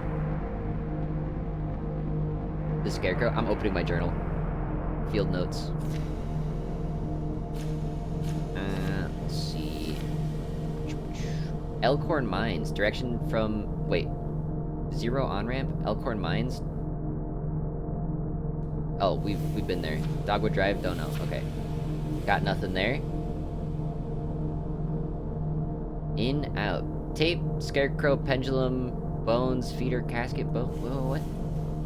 The scarecrow. I'm opening my journal. Field notes. Let's see. Elkhorn Mines. Direction from... Wait. 0 on-ramp? Elkhorn Mines? Oh, we've been there. Dogwood Drive? Don't know. Okay. Got nothing there. In, out. Tape, scarecrow, pendulum, bones, feeder, casket, what?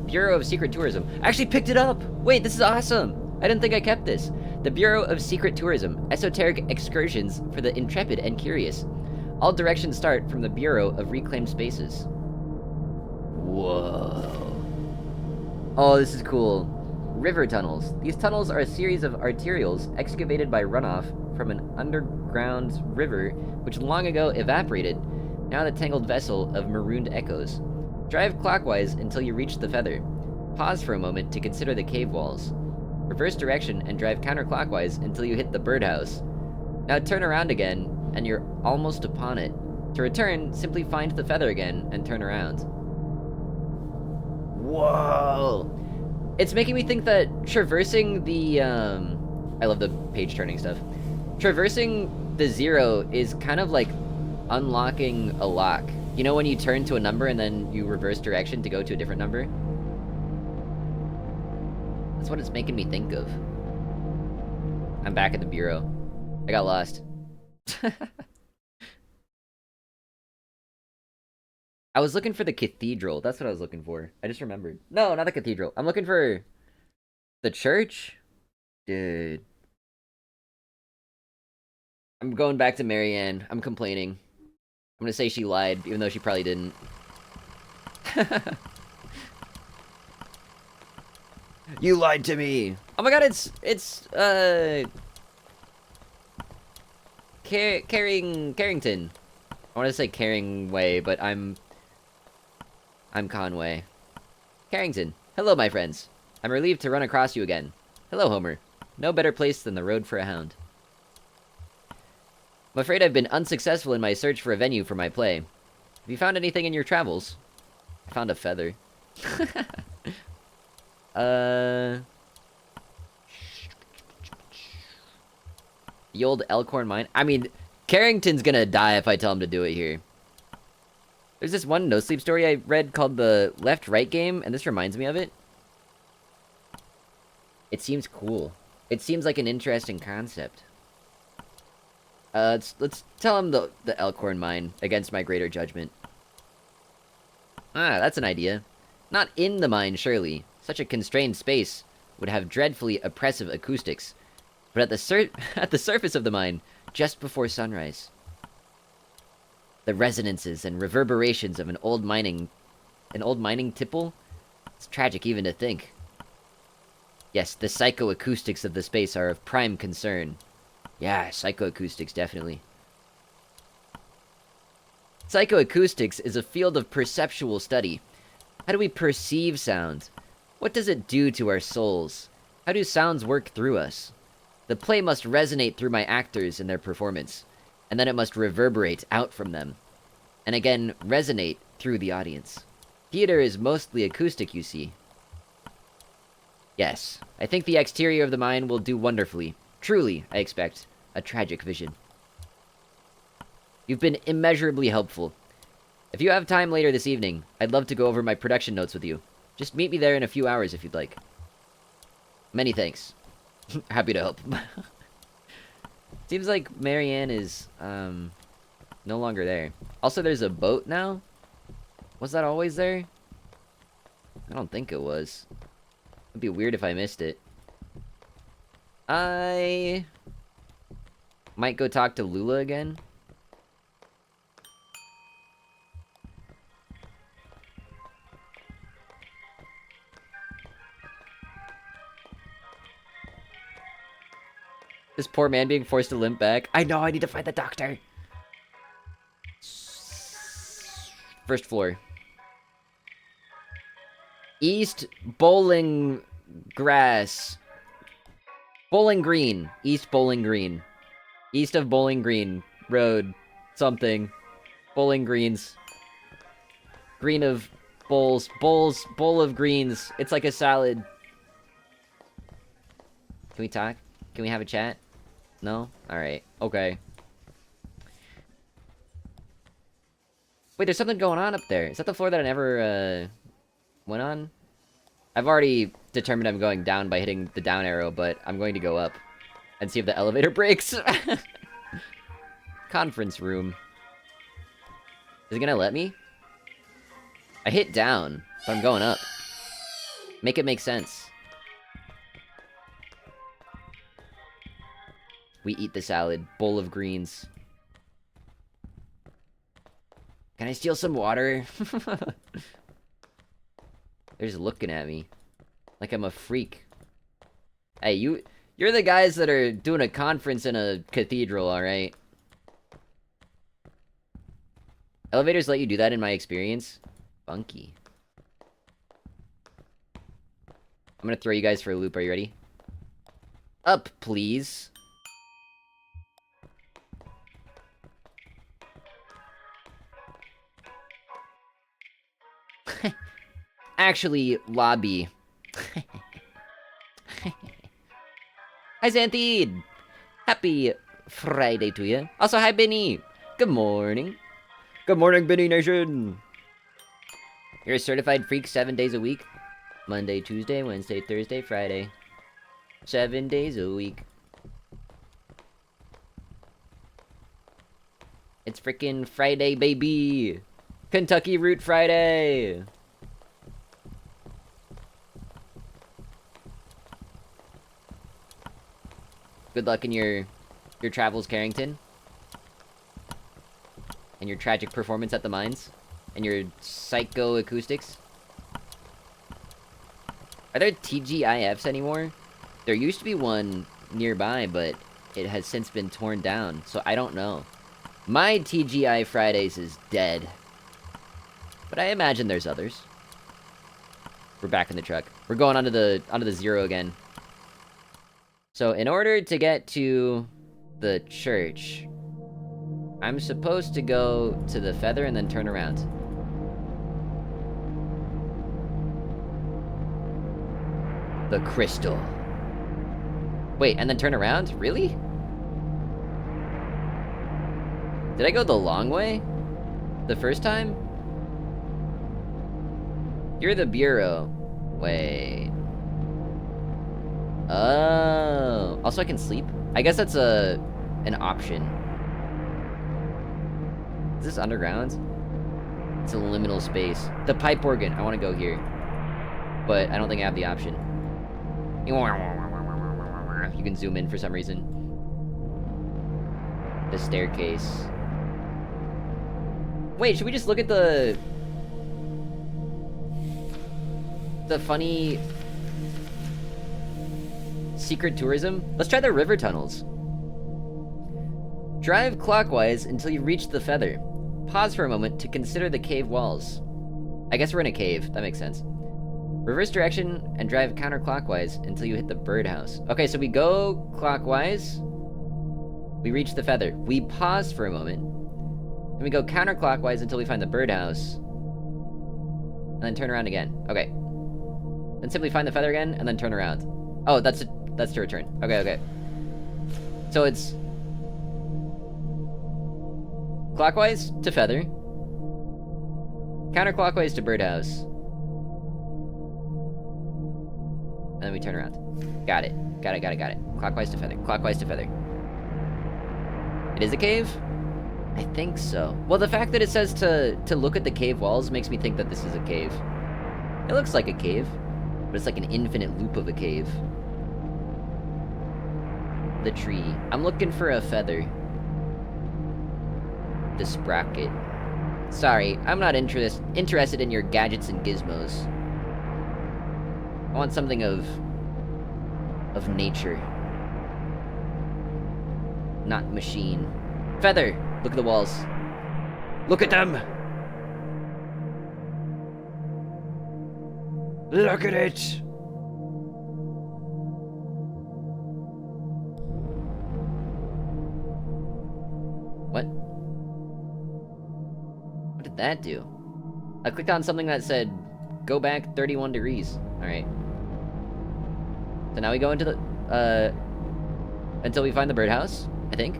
Bureau of Secret Tourism. I actually picked it up! Wait, this is awesome! I didn't think I kept this. The Bureau of Secret Tourism. Esoteric excursions for the intrepid and curious. All directions start from the Bureau of Reclaimed Spaces. Whoa. Oh, this is cool. River tunnels. These tunnels are a series of arterials excavated by runoff from an underground river which long ago evaporated, now the tangled vessel of marooned echoes. Drive clockwise until you reach the feather. Pause for a moment to consider the cave walls. Reverse direction and drive counterclockwise until you hit the birdhouse. Now turn around again, and you're almost upon it. To return, simply find the feather again and turn around. Whoa! It's making me think that traversing the, I love the page turning stuff. Traversing the 0 is kind of like unlocking a lock. You know when you turn to a number and then you reverse direction to go to a different number? That's what it's making me think of. I'm back at the Bureau. I got lost. I was looking for the cathedral. That's what I was looking for. I just remembered. No, not the cathedral. I'm looking for the church? Dude. I'm going back to Marianne. I'm complaining. I'm gonna say she lied, even though she probably didn't. You lied to me! Oh my god, it's Carrington. I want to say Caringway, but I'm Conway. Carrington. Hello, my friends. I'm relieved to run across you again. Hello, Homer. No better place than the road for a hound. I'm afraid I've been unsuccessful in my search for a venue for my play. Have you found anything in your travels? I found a feather. The old Elkhorn mine. I mean, Carrington's gonna die if I tell him to do it here. There's this one no-sleep story I read called the Left-Right game, and this reminds me of it. It seems cool. It seems like an interesting concept. Let's tell him the Elkhorn mine against my greater judgment. Ah, that's an idea. Not in the mine, surely. Such a constrained space would have dreadfully oppressive acoustics. But at the surface of the mine, just before sunrise. The resonances and reverberations of an old mining tipple? It's tragic even to think. Yes, the psychoacoustics of the space are of prime concern. Yeah, psychoacoustics, definitely. Psychoacoustics is a field of perceptual study. How do we perceive sound? What does it do to our souls? How do sounds work through us? The play must resonate through my actors in their performance, and then it must reverberate out from them, and again resonate through the audience. Theater is mostly acoustic, you see. Yes, I think the exterior of the mine will do wonderfully. Truly, I expect, a tragic vision. You've been immeasurably helpful. If you have time later this evening, I'd love to go over my production notes with you. Just meet me there in a few hours if you'd like. Many thanks. Happy to help. Seems like Marianne is, no longer there. Also, there's a boat now? Was that always there? I don't think it was. It'd be weird if I missed it. I might go talk to Lula again. This poor man being forced to limp back. I know, I need to find the doctor. First floor. East Bowling Grass. Bowling Green. East Bowling Green. East of Bowling Green. Road. Something. Bowling Greens. Green of bowls. Bowls. Bowl of greens. It's like a salad. Can we talk? Can we have a chat? No? Alright. Okay. Wait, there's something going on up there. Is that the floor that I never, went on? I've already determined I'm going down by hitting the down arrow, but I'm going to go up and see if the elevator breaks. Conference room. Is it gonna let me? I hit down, but I'm going up. Make it make sense. We eat the salad. Bowl of greens. Can I steal some water? They're just looking at me. Like I'm a freak. Hey, you're the guys that are doing a conference in a cathedral, alright? Elevators let you do that in my experience? Funky. I'm gonna throw you guys for a loop. Are you ready? Up, please. Actually, lobby. Hi, Xanthide! Happy Friday to you. Also, hi, Benny! Good morning. Good morning, Benny Nation! You're a certified freak 7 days a week? Monday, Tuesday, Wednesday, Thursday, Friday. 7 days a week. It's frickin' Friday, baby! Kentucky Route Friday! Good luck in your travels, Carrington. And your tragic performance at the mines. And your psychoacoustics. Are there TGIFs anymore? There used to be one nearby, but it has since been torn down, so I don't know. My TGI Fridays is dead. But I imagine there's others. We're back in the truck. We're going onto the zero again. So in order to get to the church, I'm supposed to go to the feather and then turn around. The crystal. Wait, and then turn around? Really? Did I go the long way? The first time? You're the bureau. Wait. Oh. Also, I can sleep? I guess that's an option. Is this underground? It's a liminal space. The pipe organ. I want to go here. But I don't think I have the option. You can zoom in for some reason. The staircase. Wait, should we just look at the funny secret tourism? Let's try the river tunnels. Drive clockwise until you reach the feather. Pause for a moment to consider the cave walls. I guess we're in a cave. That makes sense. Reverse direction and drive counterclockwise until you hit the birdhouse. Okay, so we go clockwise. We reach the feather. We pause for a moment. Then we go counterclockwise until we find the birdhouse. And then turn around again. Okay. Then simply find the feather again and then turn around. Oh, that's to return. Okay, okay. So it's clockwise to feather. Counterclockwise to birdhouse. And then we turn around. Got it. Got it, got it, got it. Clockwise to feather. Clockwise to feather. It is a cave? I think so. Well, the fact that it says to look at the cave walls makes me think that this is a cave. It looks like a cave, but it's like an infinite loop of a cave. The tree. I'm looking for a feather. The sprocket. Sorry, I'm not interested in your gadgets and gizmos. I want something of nature. Not machine. Feather! Look at the walls. Look at them! Look at it! What? What did that do? I clicked on something that said, go back 31 degrees. Alright. So now we go into the, until we find the birdhouse, I think.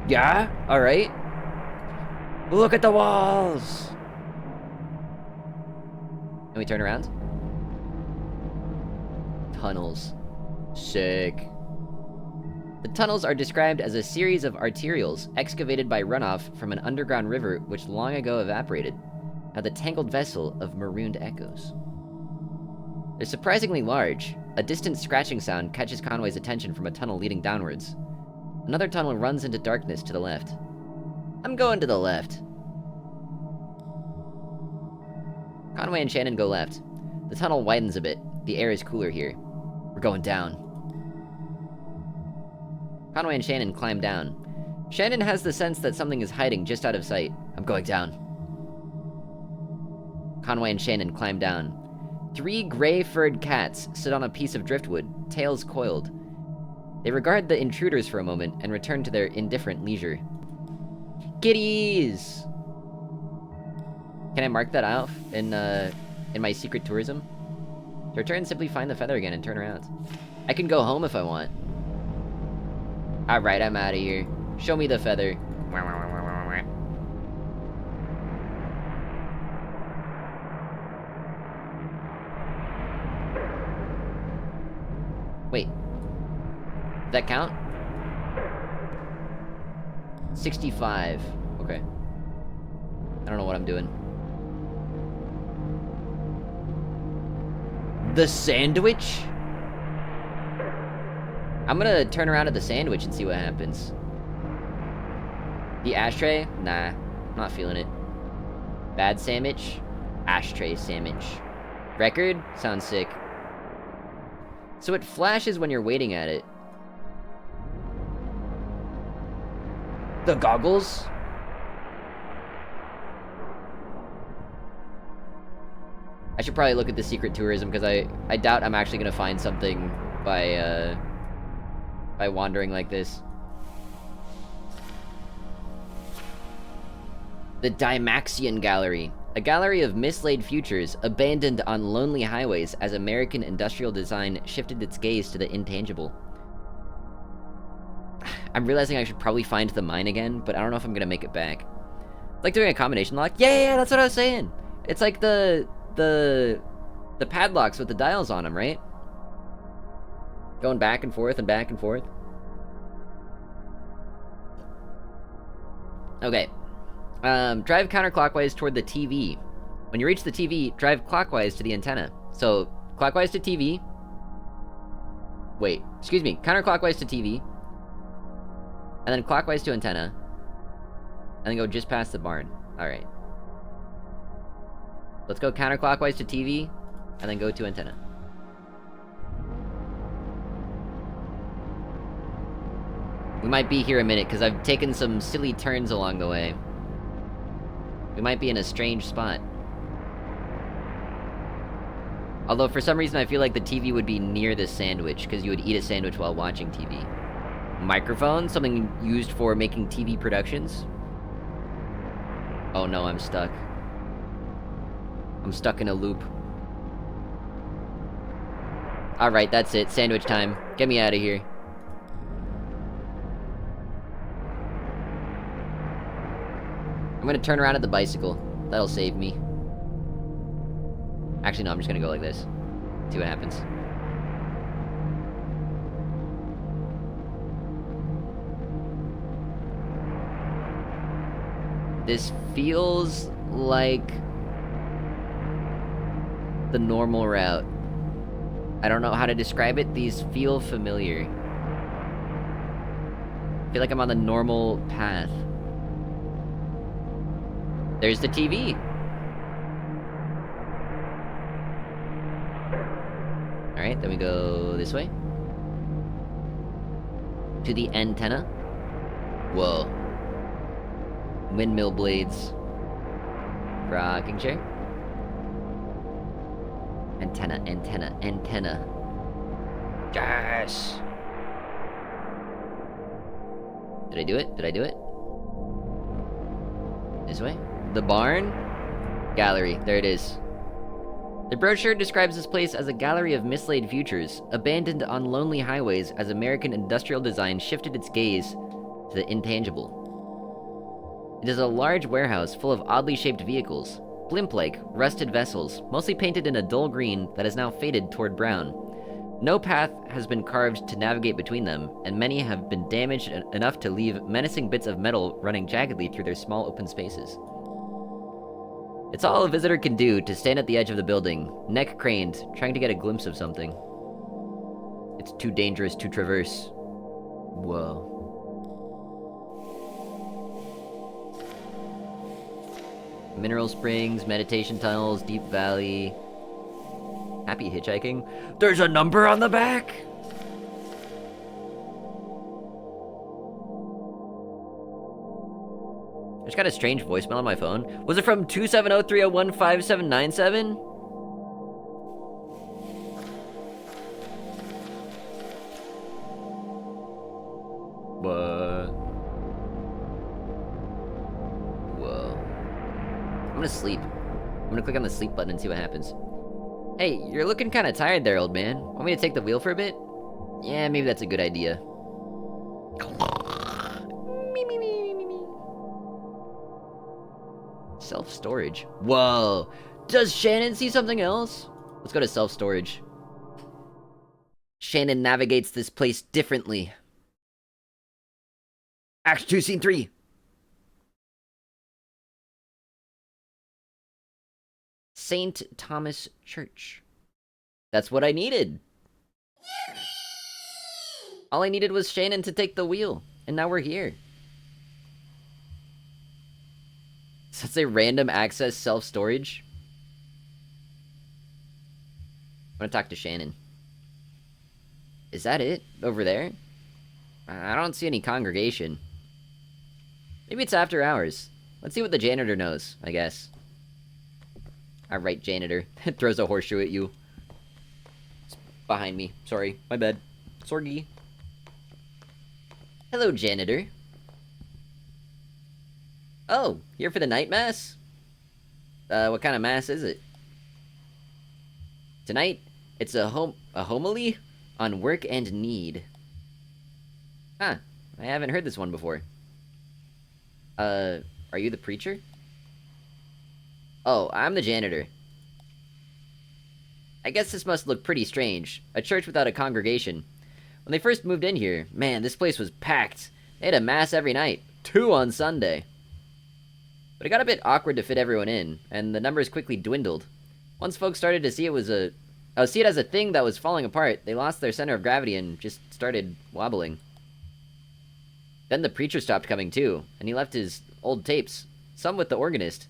Yeah? Alright. Look at the walls! And we turn around. tunnels. Sick. The tunnels are described as a series of arterials excavated by runoff from an underground river which long ago evaporated. Now the tangled vessel of marooned echoes. They're surprisingly large. A distant scratching sound catches Conway's attention from a tunnel leading downwards. Another tunnel runs into darkness to the left. I'm going to the left. Conway and Shannon go left. The tunnel widens a bit. The air is cooler here. We're going down. Conway and Shannon climb down. Shannon has the sense that something is hiding just out of sight. I'm going down. Conway and Shannon climb down. 3 gray-furred cats sit on a piece of driftwood, tails coiled. They regard the intruders for a moment and return to their indifferent leisure. Kitties! Can I mark that off in my secret tourism? To return, simply find the feather again and turn around. I can go home if I want. Alright, I'm out of here. Show me the feather. Wait. Did that count? 65. Okay. I don't know what I'm doing. The sandwich? I'm gonna turn around at the sandwich and see what happens. The ashtray? Nah, I'm not feeling it. Bad sandwich? Ashtray sandwich. Record? Sounds sick. So it flashes when you're waiting at it. The goggles? I should probably look at the secret tourism because I doubt I'm actually gonna find something by wandering like this. The Dymaxion Gallery. A gallery of mislaid futures abandoned on lonely highways as American industrial design shifted its gaze to the intangible. I'm realizing I should probably find the mine again, but I don't know if I'm gonna make it back. Like doing a combination lock? Yeah, that's what I was saying! It's like the padlocks with the dials on them, right? Going back and forth and back and forth. Okay. Drive counterclockwise toward the TV. When you reach the TV, drive clockwise to the antenna. So, clockwise to TV. Wait, excuse me. Counterclockwise to TV. And then clockwise to antenna. And then go just past the barn. Alright. Let's go counterclockwise to TV, and then go to antenna. We might be here a minute, because I've taken some silly turns along the way. We might be in a strange spot. Although, for some reason, I feel like the TV would be near the sandwich, because you would eat a sandwich while watching TV. Microphone? Something used for making TV productions? Oh no, I'm stuck. I'm stuck in a loop. Alright, that's it. Sandwich time. Get me out of here. I'm gonna turn around at the bicycle. That'll save me. Actually, no, I'm just gonna go like this. See what happens. This feels like the normal route. I don't know how to describe it. These feel familiar. I feel like I'm on the normal path. There's the TV. Alright, then we go this way. To the antenna. Whoa. Windmill blades. Rocking chair. Antenna, antenna, antenna. Yes! Did I do it? Did I do it? This way? The barn? Gallery. There it is. The brochure describes this place as a gallery of mislaid futures, abandoned on lonely highways as American industrial design shifted its gaze to the intangible. It is a large warehouse full of oddly shaped vehicles, blimp-like, rusted vessels, mostly painted in a dull green that is now faded toward brown. No path has been carved to navigate between them, and many have been damaged enough to leave menacing bits of metal running jaggedly through their small open spaces. It's all a visitor can do to stand at the edge of the building, neck craned, trying to get a glimpse of something. It's too dangerous to traverse. Whoa. Mineral springs, meditation tunnels, deep valley. Happy hitchhiking. There's a number on the back! I just got a strange voicemail on my phone. Was it from 270-301-5797? Whoa. I'm gonna sleep. I'm gonna click on the sleep button and see what happens. Hey, you're looking kind of tired there, old man. Want me to take the wheel for a bit? Yeah, maybe that's a good idea. Self-storage. Whoa. Does Shannon see something else? Let's go to self-storage. Shannon navigates this place differently. Act 2, Scene 3. St. Thomas Church. That's what I needed. All I needed was Shannon to take the wheel, and now we're here. So it's a random access self-storage. I want to talk to Shannon. Is that it? Over there? I don't see any congregation. Maybe it's after hours. Let's see what the janitor knows, I guess. Alright, janitor. Throws a horseshoe at you. It's behind me. Sorry. My bad. Sorgy. Hello, janitor. Oh, here for the night mass? What kind of mass is it? Tonight, it's a homily on work and need. Huh. I haven't heard this one before. Are you the preacher? Oh, I'm the janitor. I guess this must look pretty strange. A church without a congregation. When they first moved in here, man, this place was packed. They had a mass every night. 2 on Sunday. But it got a bit awkward to fit everyone in, and the numbers quickly dwindled. Once folks started to see it as a thing that was falling apart, they lost their center of gravity and just started wobbling. Then the preacher stopped coming too, and he left his old tapes, some with the organist.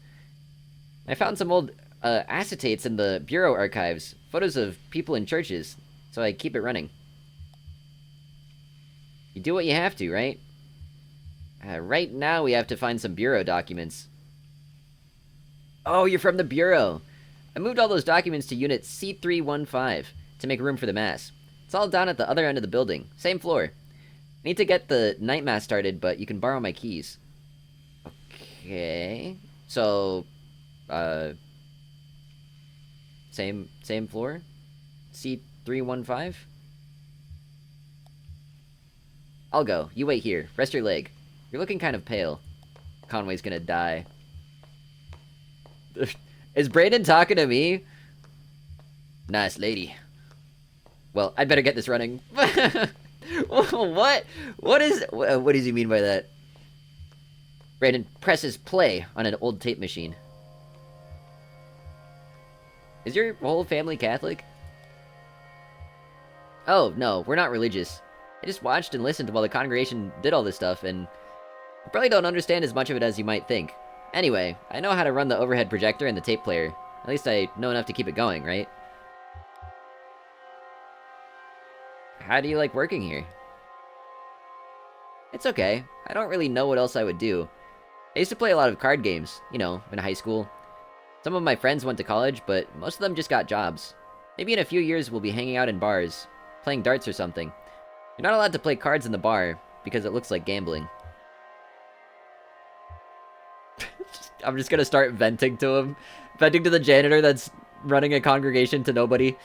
I found some old acetates in the bureau archives, photos of people in churches, so I keep it running. You do what you have to, right? Right now we have to find some bureau documents. Oh, you're from the bureau. I moved all those documents to unit C315 to make room for the mass. It's all down at the other end of the building, same floor. I need to get the night mass started, but you can borrow my keys. Okay. So, same floor? C315? I'll go. You wait here. Rest your leg. You're looking kind of pale. Conway's gonna die. Is Brayden talking to me? Nice lady. Well, I'd better get this running. What? What does he mean by that? Brayden presses play on an old tape machine. Is your whole family Catholic? Oh, no, we're not religious. I just watched and listened while the congregation did all this stuff, and I probably don't understand as much of it as you might think. Anyway, I know how to run the overhead projector and the tape player. At least I know enough to keep it going, right? How do you like working here? It's okay. I don't really know what else I would do. I used to play a lot of card games, you know, in high school. Some of my friends went to college, but most of them just got jobs. Maybe in a few years we'll be hanging out in bars, playing darts or something. You're not allowed to play cards in the bar, because it looks like gambling. I'm just gonna start venting to him. Venting to the janitor that's running a congregation to nobody.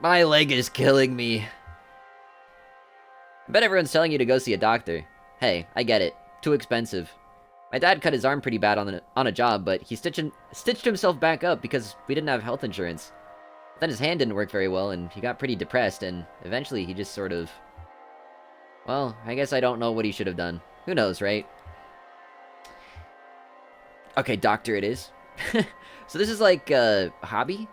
My leg is killing me. I bet everyone's telling you to go see a doctor. Hey, I get it. Too expensive. My dad cut his arm pretty bad on a job, but he stitched himself back up because we didn't have health insurance. Then his hand didn't work very well, and he got pretty depressed, and eventually he just sort of... Well, I guess I don't know what he should have done. Who knows, right? Okay, doctor it is. So this is like a hobby?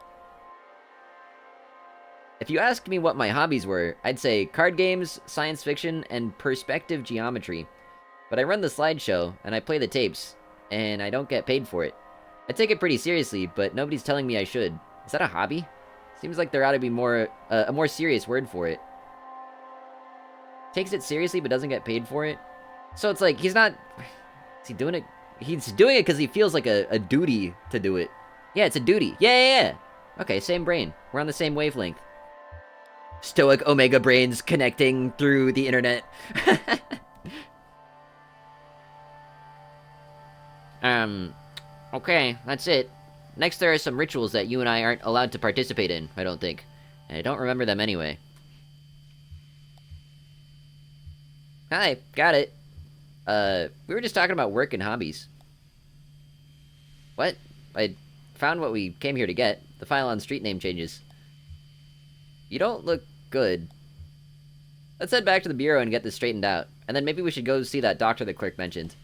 If you ask me what my hobbies were, I'd say card games, science fiction, and perspective geometry. But I run the slideshow, and I play the tapes, and I don't get paid for it. I take it pretty seriously, but nobody's telling me I should. Is that a hobby? Seems like there ought to be a more serious word for it. Takes it seriously, but doesn't get paid for it? So it's like, he's not... Is he doing it? He's doing it because he feels like a duty to do it. Yeah, it's a duty. Yeah. Okay, same brain. We're on the same wavelength. Stoic Omega brains connecting through the internet. Okay, that's it. Next, there are some rituals that you and I aren't allowed to participate in, I don't think. And I don't remember them anyway. Hi, got it. We were just talking about work and hobbies. What? I found what we came here to get. The file on street name changes. You don't look good. Let's head back to the bureau and get this straightened out. And then maybe we should go see that doctor the clerk mentioned.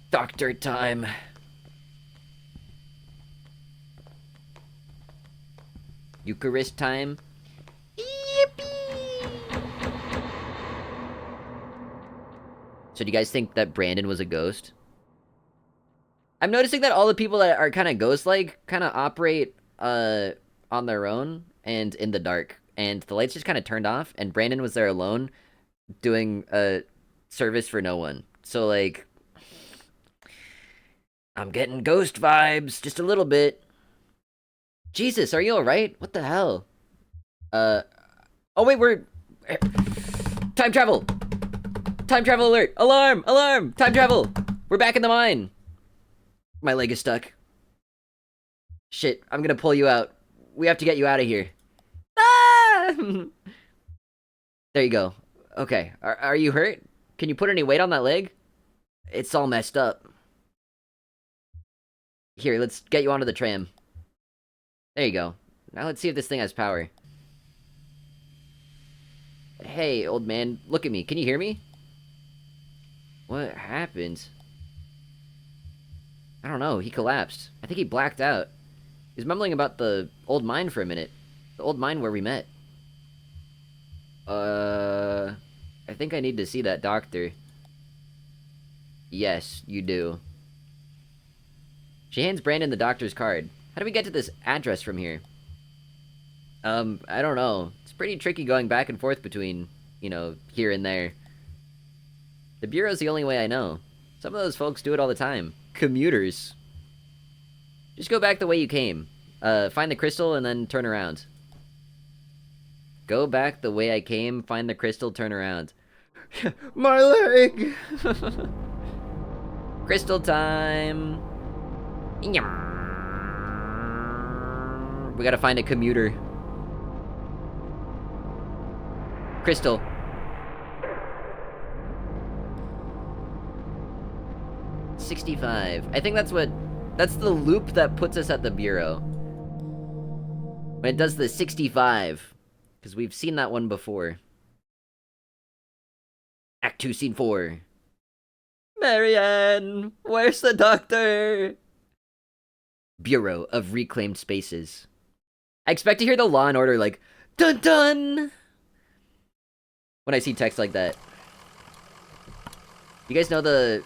Doctor time. Eucharist time. Yippee! So do you guys think that Brandon was a ghost? I'm noticing that all the people that are kind of ghost-like kind of operate on their own and in the dark. And the lights just kind of turned off, and Brandon was there alone doing a service for no one. So, like, I'm getting ghost vibes just a little bit. Jesus, are you alright? What the hell? Oh wait, we're... Time travel! Time travel alert! Alarm! Alarm! Time travel! We're back in the mine! My leg is stuck. Shit, I'm gonna pull you out. We have to get you out of here. Ah! There you go. Okay, are you hurt? Can you put any weight on that leg? It's all messed up. Here, let's get you onto the tram. There you go. Now let's see if this thing has power. Hey, old man, look at me. Can you hear me? What happened? I don't know. He collapsed. I think he blacked out. He was mumbling about the old mine for a minute. The old mine where we met. I think I need to see that doctor. Yes, you do. She hands Brandon the doctor's card. How do we get to this address from here? I don't know. It's pretty tricky going back and forth between, you know, here and there. The bureau's the only way I know. Some of those folks do it all the time. Commuters. Just go back the way you came. Find the crystal and then turn around. Go back the way I came, find the crystal, turn around. My leg! Crystal time! We gotta find a commuter. Crystal. $65. I think that's the loop that puts us at the bureau. When it does the 65. Because we've seen that one before. Act 2, Scene 4. Marianne, where's the doctor? Bureau of Reclaimed Spaces. I expect to hear the Law and Order like, dun dun! When I see text like that. You guys know the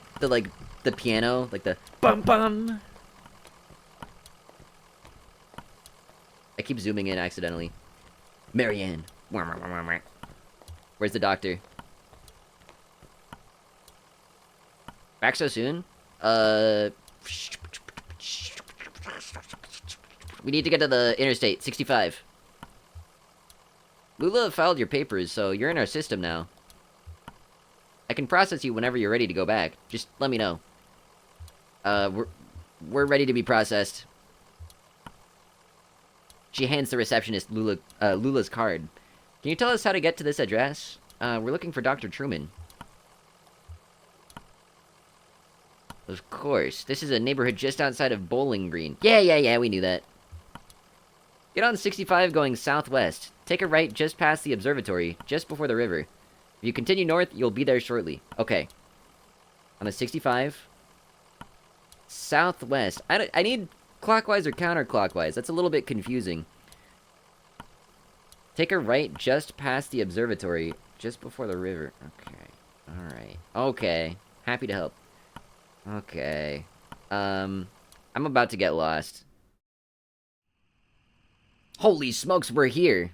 piano? Like the bum bum? I keep zooming in accidentally. Marianne. Where's the doctor? Back so soon? We need to get to the interstate. 65. Lula filed your papers, so you're in our system now. I can process you whenever you're ready to go back. Just let me know. We're ready to be processed. She hands the receptionist Lula's card. Can you tell us how to get to this address? We're looking for Dr. Truman. Of course. This is a neighborhood just outside of Bowling Green. Yeah, we knew that. Get on 65 going southwest. Take a right just past the observatory, just before the river. If you continue north, you'll be there shortly. Okay. On the 65. Southwest. I need clockwise or counterclockwise. That's a little bit confusing. Take a right just past the observatory, just before the river. Okay. Alright. Okay. Happy to help. Okay. I'm about to get lost. Holy smokes, we're here.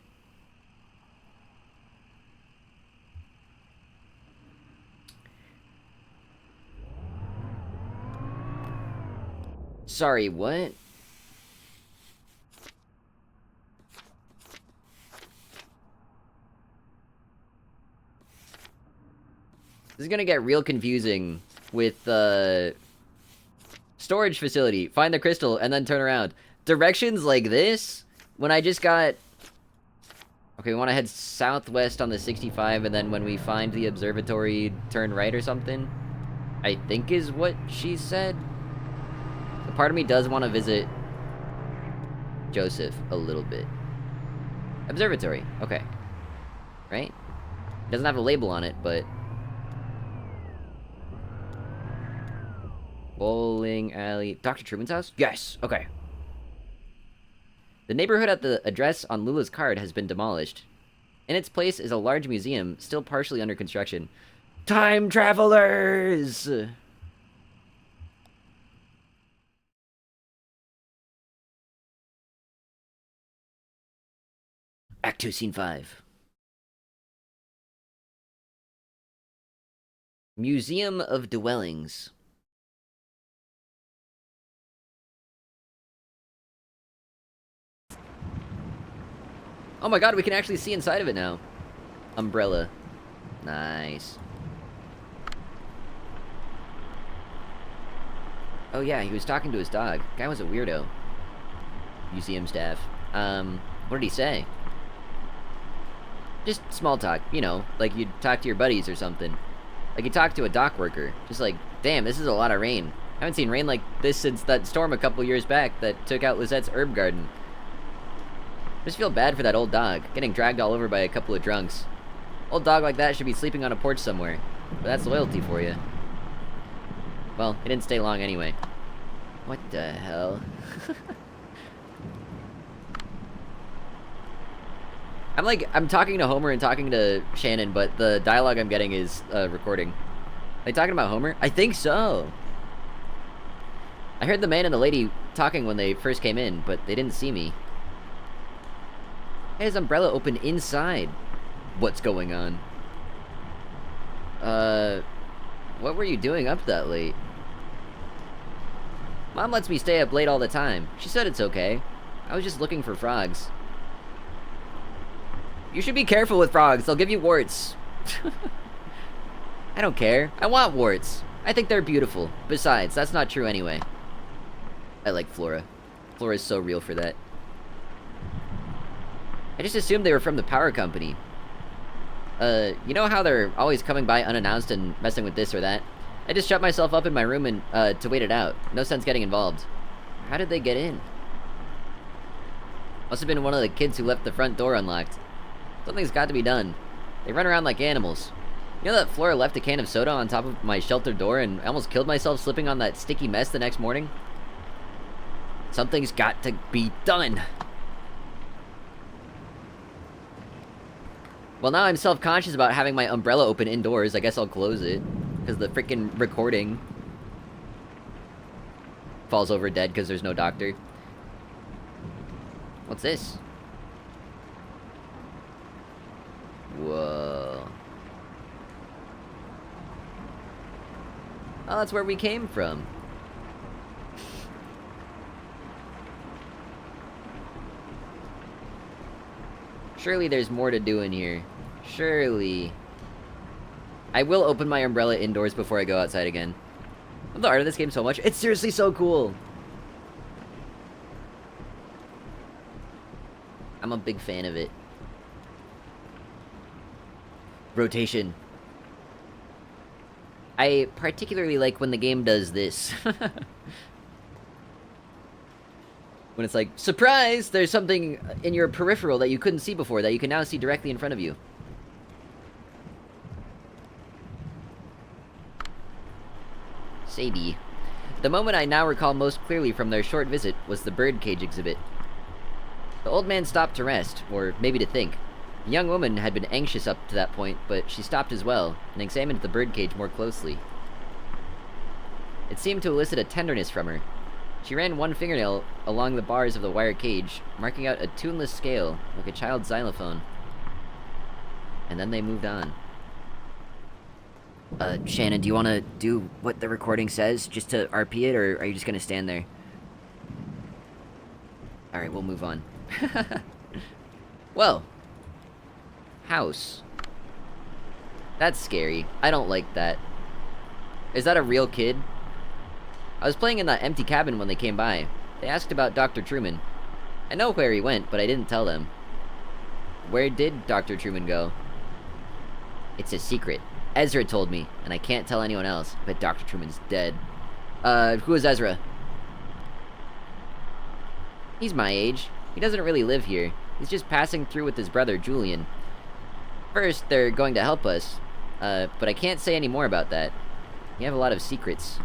Sorry, what? This is gonna get real confusing with storage facility. Find the crystal and then turn around. Directions like this? When I just got... Okay, we want to head southwest on the 65, and then when we find the observatory, turn right or something? I think is what she said. A part of me does want to visit Joseph a little bit. Observatory. Okay. Right? It doesn't have a label on it, but... Bowling alley. Dr. Truman's house? Yes! Okay. The neighborhood at the address on Lula's card has been demolished. In its place is a large museum, still partially under construction. Time travelers! Act 2, Scene 5. Museum of Dwellings. Oh my god, we can actually see inside of it now. Umbrella. Nice. Oh yeah, he was talking to his dog. Guy was a weirdo. Museum staff. What did he say? Just small talk, you know, like you'd talk to your buddies or something. Like you talk to a dock worker. Just like, damn, this is a lot of rain. I haven't seen rain like this since that storm a couple years back that took out Lizette's herb garden. I just feel bad for that old dog, getting dragged all over by a couple of drunks. Old dog like that should be sleeping on a porch somewhere. But that's loyalty for you. Well, it didn't stay long anyway. What the hell? I'm talking to Homer and talking to Shannon, but the dialogue I'm getting is recording. Are they talking about Homer? I think so. I heard the man and the lady talking when they first came in, but they didn't see me. Hey, his umbrella open inside. What's going on? What were you doing up that late? Mom lets me stay up late all the time. She said it's okay. I was just looking for frogs. You should be careful with frogs. They'll give you warts. I don't care. I want warts. I think they're beautiful. Besides, that's not true anyway. I like Flora. Flora's so real for that. I just assumed they were from the power company. You know how they're always coming by unannounced and messing with this or that? I just shut myself up in my room and, to wait it out. No sense getting involved. How did they get in? Must have been one of the kids who left the front door unlocked. Something's got to be done. They run around like animals. You know that Flora left a can of soda on top of my shelter door and I almost killed myself slipping on that sticky mess the next morning? Something's got to be done. Well, now I'm self-conscious about having my umbrella open indoors. I guess I'll close it. Because the freaking recording falls over dead because there's no doctor. What's this? Whoa. Oh, that's where we came from. Surely there's more to do in here. Surely. I will open my umbrella indoors before I go outside again. I love the art of this game so much. It's seriously so cool. I'm a big fan of it. Rotation. I particularly like when the game does this. When it's like, surprise! There's something in your peripheral that you couldn't see before that you can now see directly in front of you. Sadie. The moment I now recall most clearly from their short visit was the birdcage exhibit. The old man stopped to rest, or maybe to think. The young woman had been anxious up to that point, but she stopped as well, and examined the birdcage more closely. It seemed to elicit a tenderness from her. She ran one fingernail along the bars of the wire cage, marking out a tuneless scale, like a child's xylophone. And then they moved on. Shannon, do you want to do what the recording says, just to RP it, or are you just going to stand there? Alright, we'll move on. Well. House. That's scary. I don't like that. Is that a real kid? I was playing in that empty cabin when they came by. They asked about Dr. Truman. I know where he went, but I didn't tell them. Where did Dr. Truman go? It's a secret. Ezra told me, and I can't tell anyone else, but Dr. Truman's dead. Who is Ezra? He's my age. He doesn't really live here. He's just passing through with his brother, Julian. First, they're going to help us, but I can't say any more about that. We have a lot of secrets.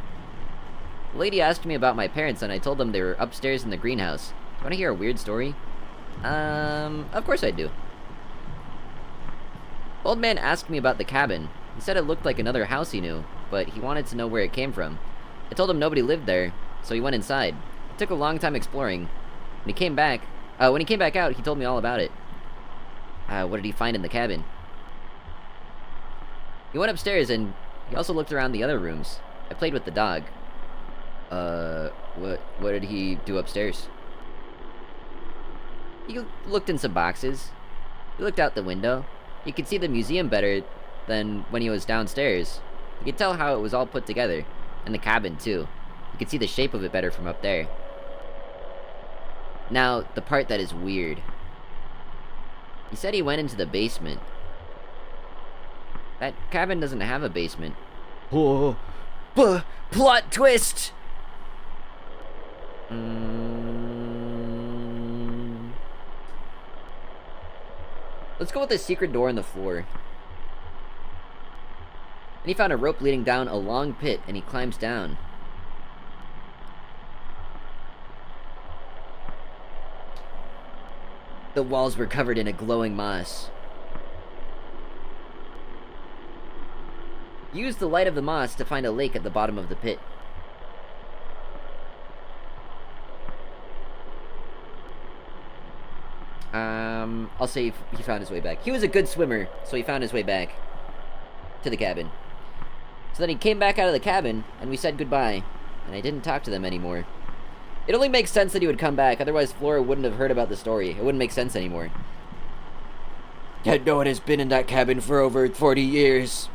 The lady asked me about my parents, and I told them they were upstairs in the greenhouse. Do you want to hear a weird story? Of course I do. The old man asked me about the cabin. He said it looked like another house he knew, but he wanted to know where it came from. I told him nobody lived there, so he went inside. It took a long time exploring. When he came back out, he told me all about it. What did he find in the cabin? He went upstairs, and he also looked around the other rooms. I played with the dog. What did he do upstairs? He looked in some boxes. He looked out the window. He could see the museum better than when he was downstairs. You could tell how it was all put together. And the cabin, too. You could see the shape of it better from up there. Now, the part that is weird. He said he went into the basement. That cabin doesn't have a basement. Oh, plot twist! Let's go with the secret door in the floor. And he found a rope leading down a long pit, and he climbs down. The walls were covered in a glowing moss. Use the light of the moss to find a lake at the bottom of the pit. I'll say he found his way back. He was a good swimmer, so he found his way back to the cabin. So then he came back out of the cabin, and we said goodbye, and I didn't talk to them anymore. It only makes sense that he would come back, otherwise Flora wouldn't have heard about the story. It wouldn't make sense anymore. Yet no one has been in that cabin for over 40 years.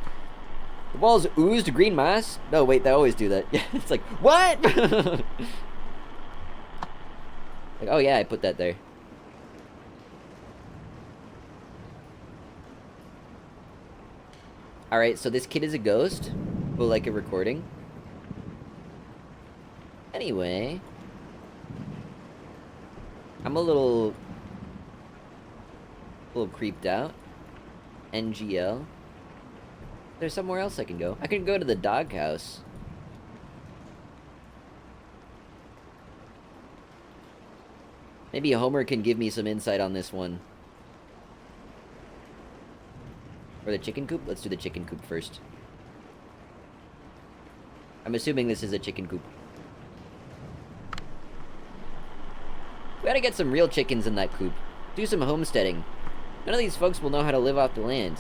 The walls oozed green moss? No, wait, they always do that. Yeah, it's like, what? Like, oh yeah, I put that there. Alright, so this kid is a ghost. We'll like a recording. Anyway. I'm a little creeped out. NGL. There's somewhere else I can go. I can go to the doghouse. Maybe Homer can give me some insight on this one. Or the chicken coop? Let's do the chicken coop first. I'm assuming this is a chicken coop. We gotta get some real chickens in that coop. Do some homesteading. None of these folks will know how to live off the land.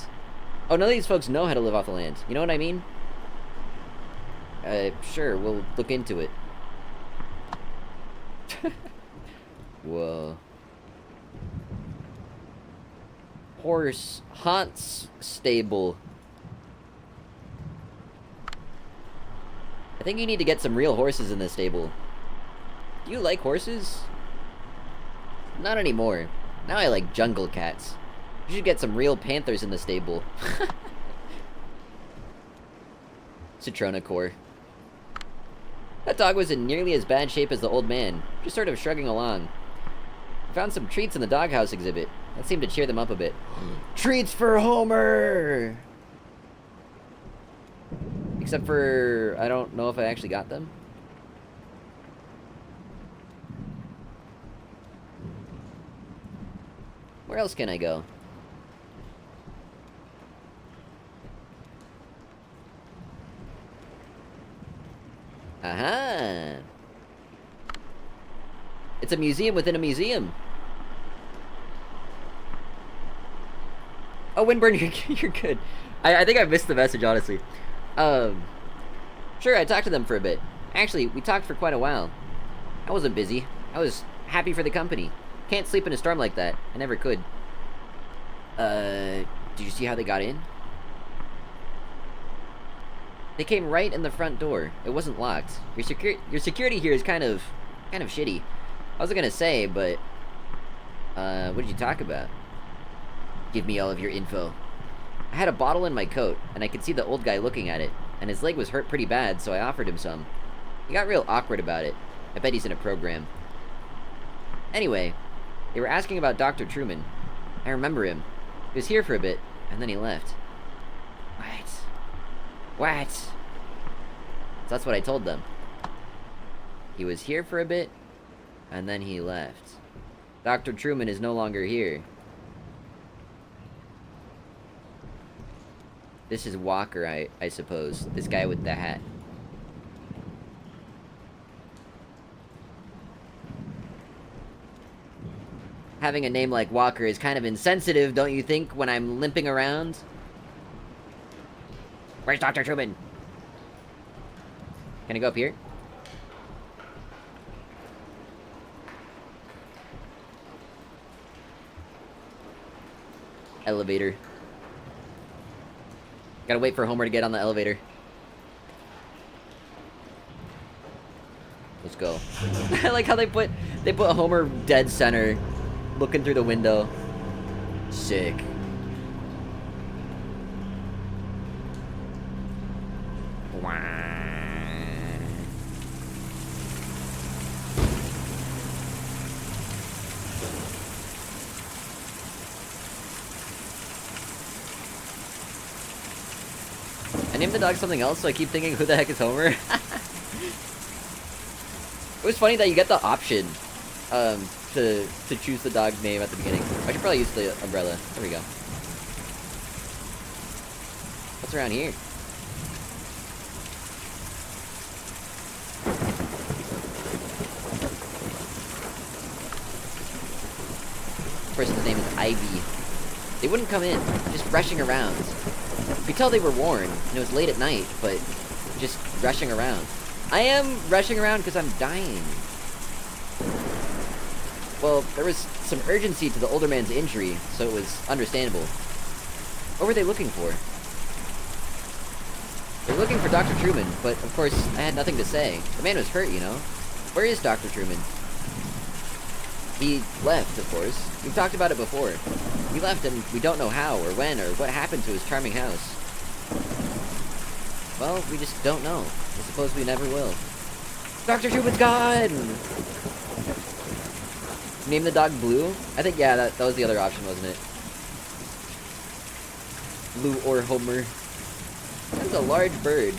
Oh, none of these folks know how to live off the land. You know what I mean? Sure, we'll look into it. Whoa. Horse haunts stable. I think you need to get some real horses in this stable. Do you like horses? Not anymore. Now I like jungle cats. You should get some real panthers in the stable. Citrona core. That dog was in nearly as bad shape as the old man, just sort of shrugging along. I found some treats in the doghouse exhibit. That seemed to cheer them up a bit. Treats for Homer! Except for, I don't know if I actually got them. Where else can I go? Aha! It's a museum within a museum. Oh, Windburn, you're good. I think I missed the message, honestly. Sure, I talked to them for a bit. Actually, we talked for quite a while. I wasn't busy. I was happy for the company. Can't sleep in a storm like that. I never could. Did you see how they got in? They came right in the front door. It wasn't locked. Your security here is kind of shitty. I wasn't gonna say, but what did you talk about? Give me all of your info. I had a bottle in my coat, and I could see the old guy looking at it, and his leg was hurt pretty bad, so I offered him some. He got real awkward about it. I bet he's in a program. Anyway, they were asking about Dr. Truman. I remember him. He was here for a bit, and then he left. What? So that's what I told them. He was here for a bit, and then he left. Dr. Truman is no longer here. This is Walker, I suppose. This guy with the hat. Having a name like Walker is kind of insensitive, don't you think, when I'm limping around? Where's Dr. Truman? Can I go up here? Elevator. Gotta wait for Homer to get on the elevator. Let's go. I like how they put Homer dead center, looking through the window. Sick. I named the dog something else, so I keep thinking, who the heck is Homer? It was funny that you get the option to choose the dog's name at the beginning. I should probably use the umbrella. There we go. What's around here? Person's name is Ivy. They wouldn't come in, just rushing around. You could tell they were worn, and it was late at night, but just rushing around. I am rushing around because I'm dying. Well, there was some urgency to the older man's injury, so it was understandable. What were they looking for? They were looking for Dr. Truman, but of course, I had nothing to say. The man was hurt, you know. Where is Dr. Truman? He left, of course. We've talked about it before. He left and we don't know how or when or what happened to his charming house. Well, we just don't know. I suppose we never will. Dr. Truman's gone! Name the dog Blue? I think, yeah, that was the other option, wasn't it? Blue or Homer. That's a large bird.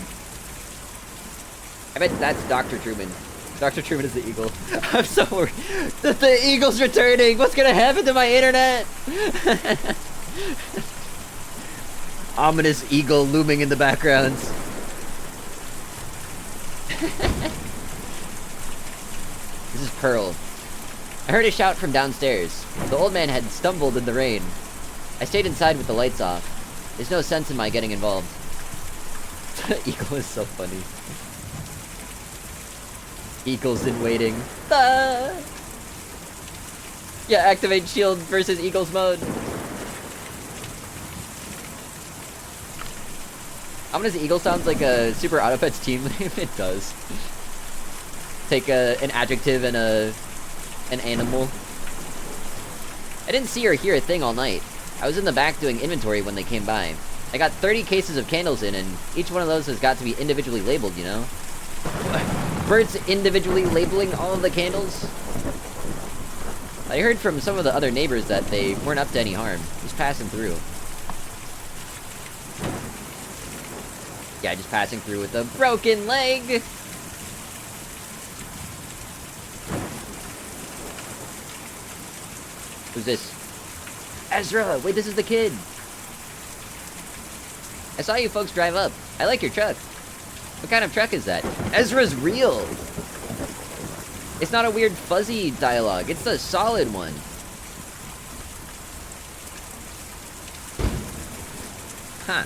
I bet that's Dr. Truman. Dr. Truman is the eagle. I'm so worried that the eagle's returning. What's gonna happen to my internet? Ominous eagle looming in the background. This is Pearl. I heard a shout from downstairs. The old man had stumbled in the rain. I stayed inside with the lights off. There's no sense in my getting involved. The eagle is so funny. Eagles in waiting. Ah! Yeah, activate shield versus Eagles mode. Ominous Eagle sounds like a Super Autopets team name. It does. Take an adjective and an animal. I didn't see or hear a thing all night. I was in the back doing inventory when they came by. I got 30 cases of candles in, and each one of those has got to be individually labeled, you know? Bert's individually labeling all of the candles. I heard from some of the other neighbors that they weren't up to any harm. Just passing through. Yeah, just passing through with a broken leg. Who's this? Ezra! Wait, this is the kid! I saw you folks drive up. I like your truck. What kind of truck is that? Ezra's real! It's not a weird fuzzy dialogue, it's the solid one. Huh.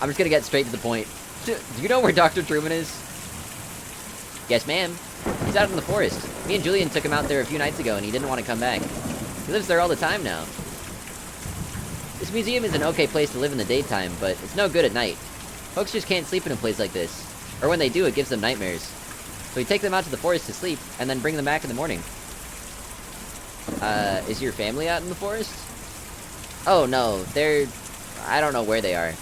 I'm just gonna get straight to the point. Do you know where Dr. Truman is? Yes, ma'am. He's out in the forest. Me and Julian took him out there a few nights ago and he didn't want to come back. He lives there all the time now. This museum is an okay place to live in the daytime, but it's no good at night. Folks just can't sleep in a place like this. Or when they do, it gives them nightmares. So we take them out to the forest to sleep, and then bring them back in the morning. Is your family out in the forest? Oh, no. They're... I don't know where they are.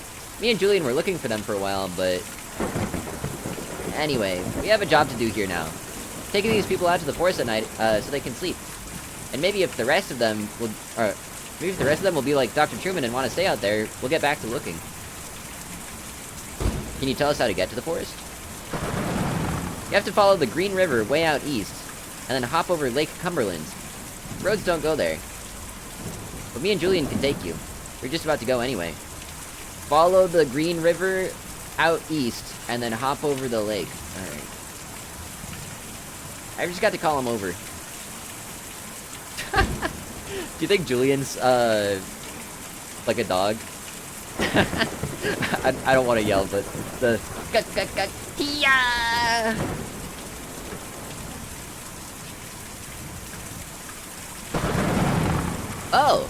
Me and Julian were looking for them for a while, but... Anyway, we have a job to do here now. Taking these people out to the forest at night, so they can sleep. And maybe if the rest of them will... maybe if the rest of them will be like Dr. Truman and want to stay out there, we'll get back to looking. Can you tell us how to get to the forest? You have to follow the Green River way out east, and then hop over Lake Cumberland. Roads don't go there. But me and Julian can take you. We're just about to go anyway. Follow the Green River out east, and then hop over the lake. Alright. I just got to call him over. Do you think Julian's, like a dog? I don't want to yell, but the... Oh!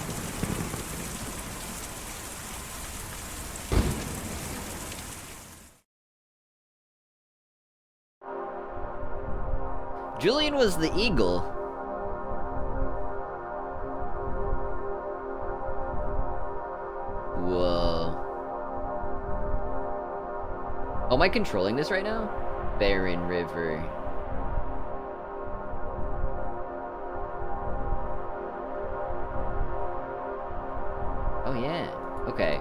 Julian was the eagle. Whoa. Oh, am I controlling this right now? Barren River. Oh, yeah. Okay.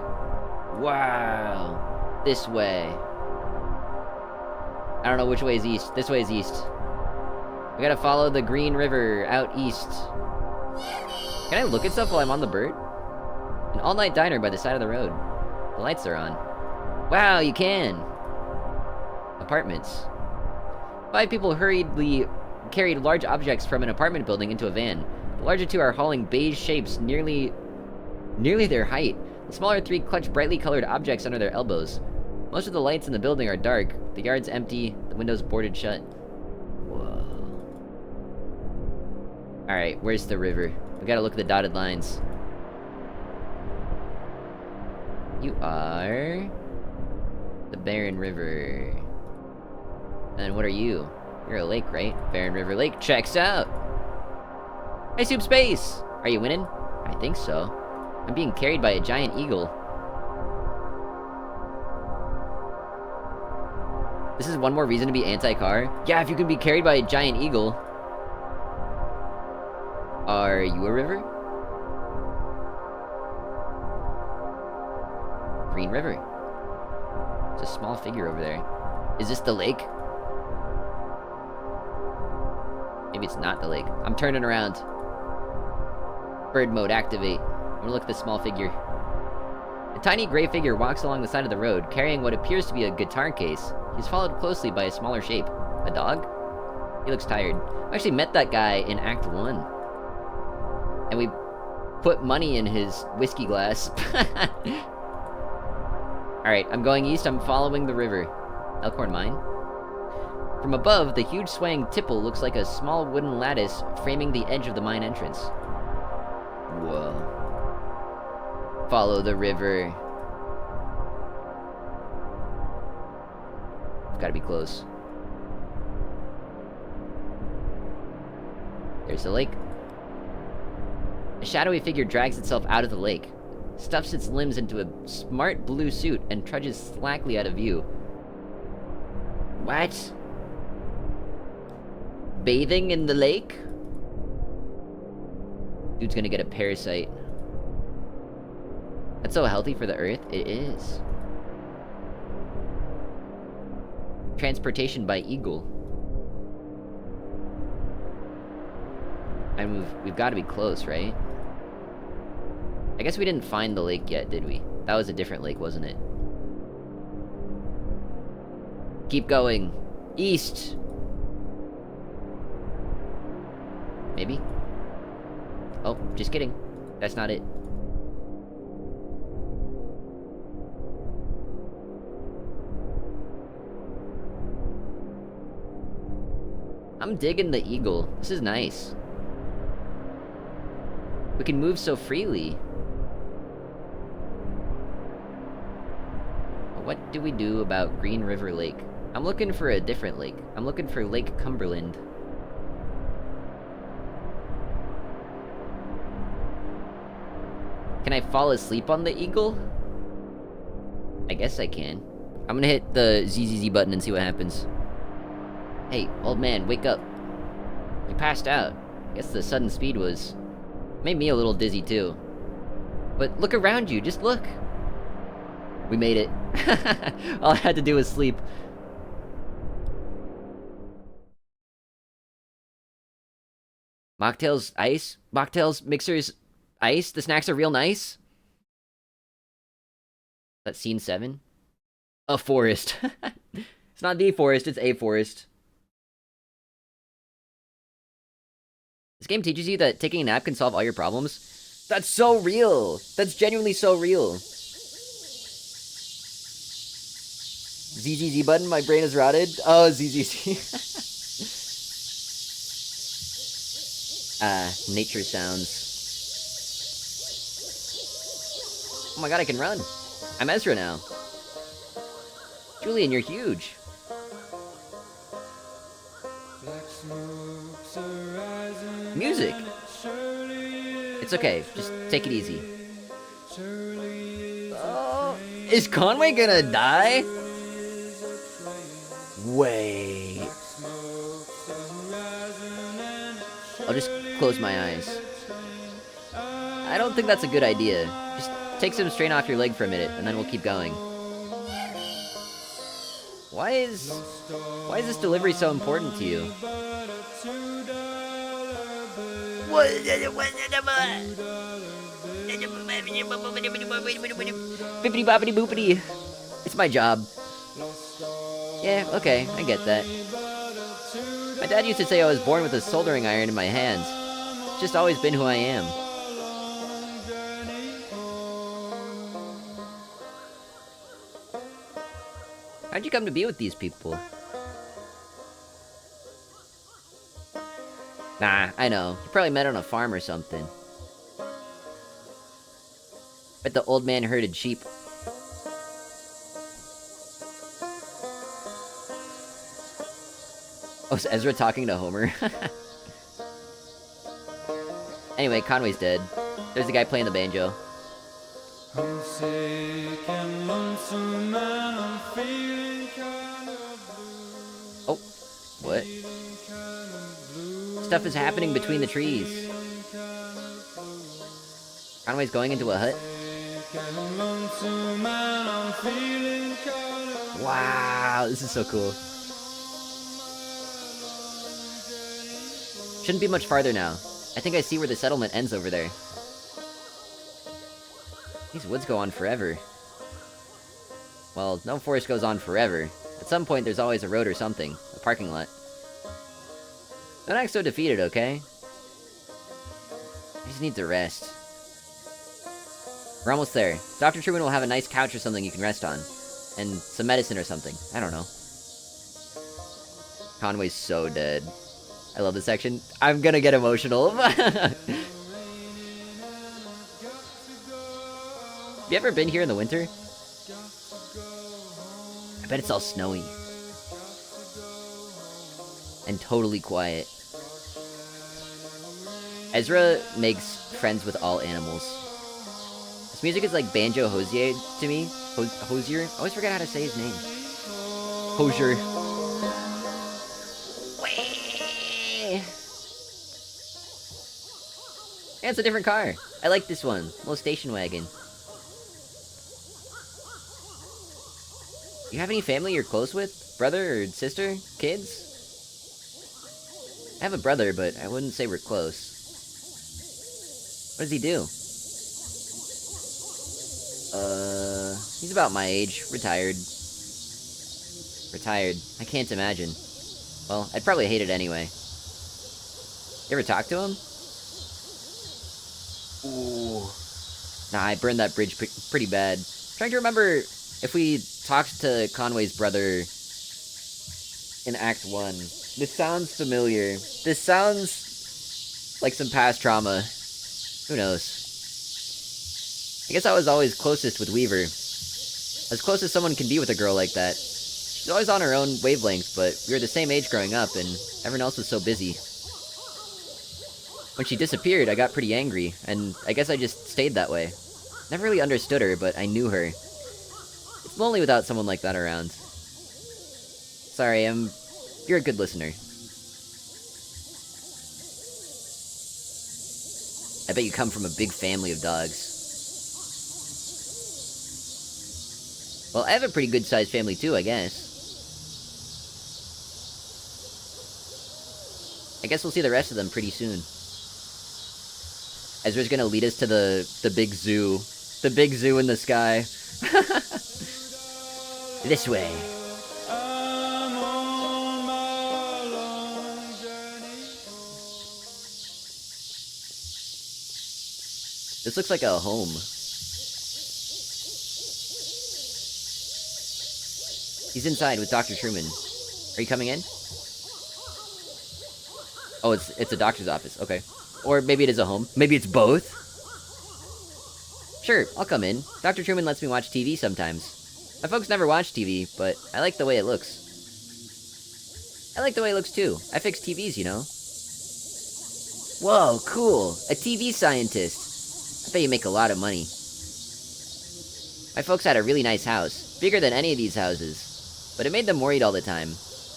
Wow. This way. I don't know which way is east. This way is east. We gotta follow the Green River out east. Can I look at stuff while I'm on the bird? An all-night diner by the side of the road. The lights are on. Wow, you can! Apartments. 5 people hurriedly carried large objects from an apartment building into a van. The larger 2 are hauling beige shapes nearly their height. The smaller 3 clutch brightly colored objects under their elbows. Most of the lights in the building are dark. The yard's empty. The windows boarded shut. Whoa. Alright, where's the river? We gotta look at the dotted lines. You are... the Barren River. And what are you? You're a lake, right? Barren River Lake checks out! Hey, Soup Space! Are you winning? I think so. I'm being carried by a giant eagle. This is one more reason to be anti-car? Yeah, if you can be carried by a giant eagle. Are you a river? Green River. There's a small figure over there. Is this the lake? Maybe it's not the lake. I'm turning around. Bird mode activate. I'm gonna look at this small figure. A tiny gray figure walks along the side of the road, carrying what appears to be a guitar case. He's followed closely by a smaller shape. A dog? He looks tired. I actually met that guy in Act 1. And we put money in his whiskey glass. Alright, I'm going east. I'm following the river. Elkhorn Mine? From above, the huge swaying tipple looks like a small wooden lattice framing the edge of the mine entrance. Whoa. Follow the river. Gotta be close. There's the lake. A shadowy figure drags itself out of the lake, stuffs its limbs into a smart blue suit, and trudges slackly out of view. What? Bathing in the lake? Dude's gonna get a parasite. That's so healthy for the earth. It is. Transportation by eagle. And we've got to be close, right? I guess we didn't find the lake yet, did we? That was a different lake, wasn't it? Keep going. East. Maybe? Oh, just kidding. That's not it. I'm digging the eagle. This is nice. We can move so freely. What do we do about Green River Lake? I'm looking for a different lake. I'm looking for Lake Cumberland. Can I fall asleep on the eagle? I guess I can. I'm gonna hit the ZZZ button and see what happens. Hey, old man, wake up. You passed out. I guess the sudden speed made me a little dizzy too. But look around you, just look. We made it. All I had to do was sleep. Mocktails, ice? Mocktails, mixers, ice? The snacks are real nice? That's scene 7? A forest. It's not the forest, it's a forest. This game teaches you that taking a nap can solve all your problems. That's so real! That's genuinely so real. ZZZ button, my brain is rotted. Oh, ZZZ. Nature sounds. Oh my god, I can run. I'm Ezra now. Julian, you're huge. Music. It's okay, just take it easy. Oh, is Conway gonna die? Wait. I'll just close my eyes. I don't think that's a good idea. Just take some strain off your leg for a minute, and then we'll keep going. Why is this delivery so important to you? Bippity boppity boopity. It's my job. Yeah, okay, I get that. My dad used to say I was born with a soldering iron in my hands. It's just always been who I am. How'd you come to be with these people? Nah, I know. You probably met on a farm or something. Bet the old man herded sheep. Oh, is Ezra talking to Homer? Anyway, Conway's dead. There's the guy playing the banjo. Oh, what? Stuff is happening between the trees. Conway's going into a hut. Wow, this is so cool. Shouldn't be much farther now. I think I see where the settlement ends over there. These woods go on forever. Well, no forest goes on forever. At some point, there's always a road or something. A parking lot. Don't act so defeated, okay? I just need to rest. We're almost there. Dr. Truman will have a nice couch or something you can rest on. And some medicine or something. I don't know. Conway's so dead. I love this section. I'm gonna get emotional. Have you ever been here in the winter? I bet it's all snowy. And totally quiet. Ezra makes friends with all animals. This music is like Banjo Hosier to me. Hosier? I always forget how to say his name. Hosier. Yeah, it's a different car. I like this one. Little station wagon. You have any family you're close with? Brother or sister? Kids? I have a brother, but I wouldn't say we're close. What does he do? He's about my age. Retired. Retired. I can't imagine. Well, I'd probably hate it anyway. You ever talk to him? Ooh. Nah, I burned that bridge pretty bad. Trying to remember if we talked to Conway's brother in Act 1. This sounds familiar. This sounds like some past trauma. Who knows? I guess I was always closest with Weaver. As close as someone can be with a girl like that. She's always on her own wavelength, but we were the same age growing up, and everyone else was so busy. When she disappeared, I got pretty angry, and I guess I just stayed that way. Never really understood her, but I knew her. It's lonely without someone like that around. Sorry, you're a good listener. I bet you come from a big family of dogs. Well, I have a pretty good-sized family too, I guess. I guess we'll see the rest of them pretty soon. Ezra's gonna lead us to the big zoo. The big zoo in the sky. This way. This looks like a home. He's inside with Dr. Truman. Are you coming in? Oh, it's a doctor's office. Okay. Or maybe it is a home. Maybe it's both. Sure, I'll come in. Dr. Truman lets me watch TV sometimes. My folks never watch TV, but I like the way it looks. I like the way it looks too. I fix TVs, you know. Whoa, cool. A TV scientist. I bet you make a lot of money. My folks had a really nice house. Bigger than any of these houses. But it made them worried all the time.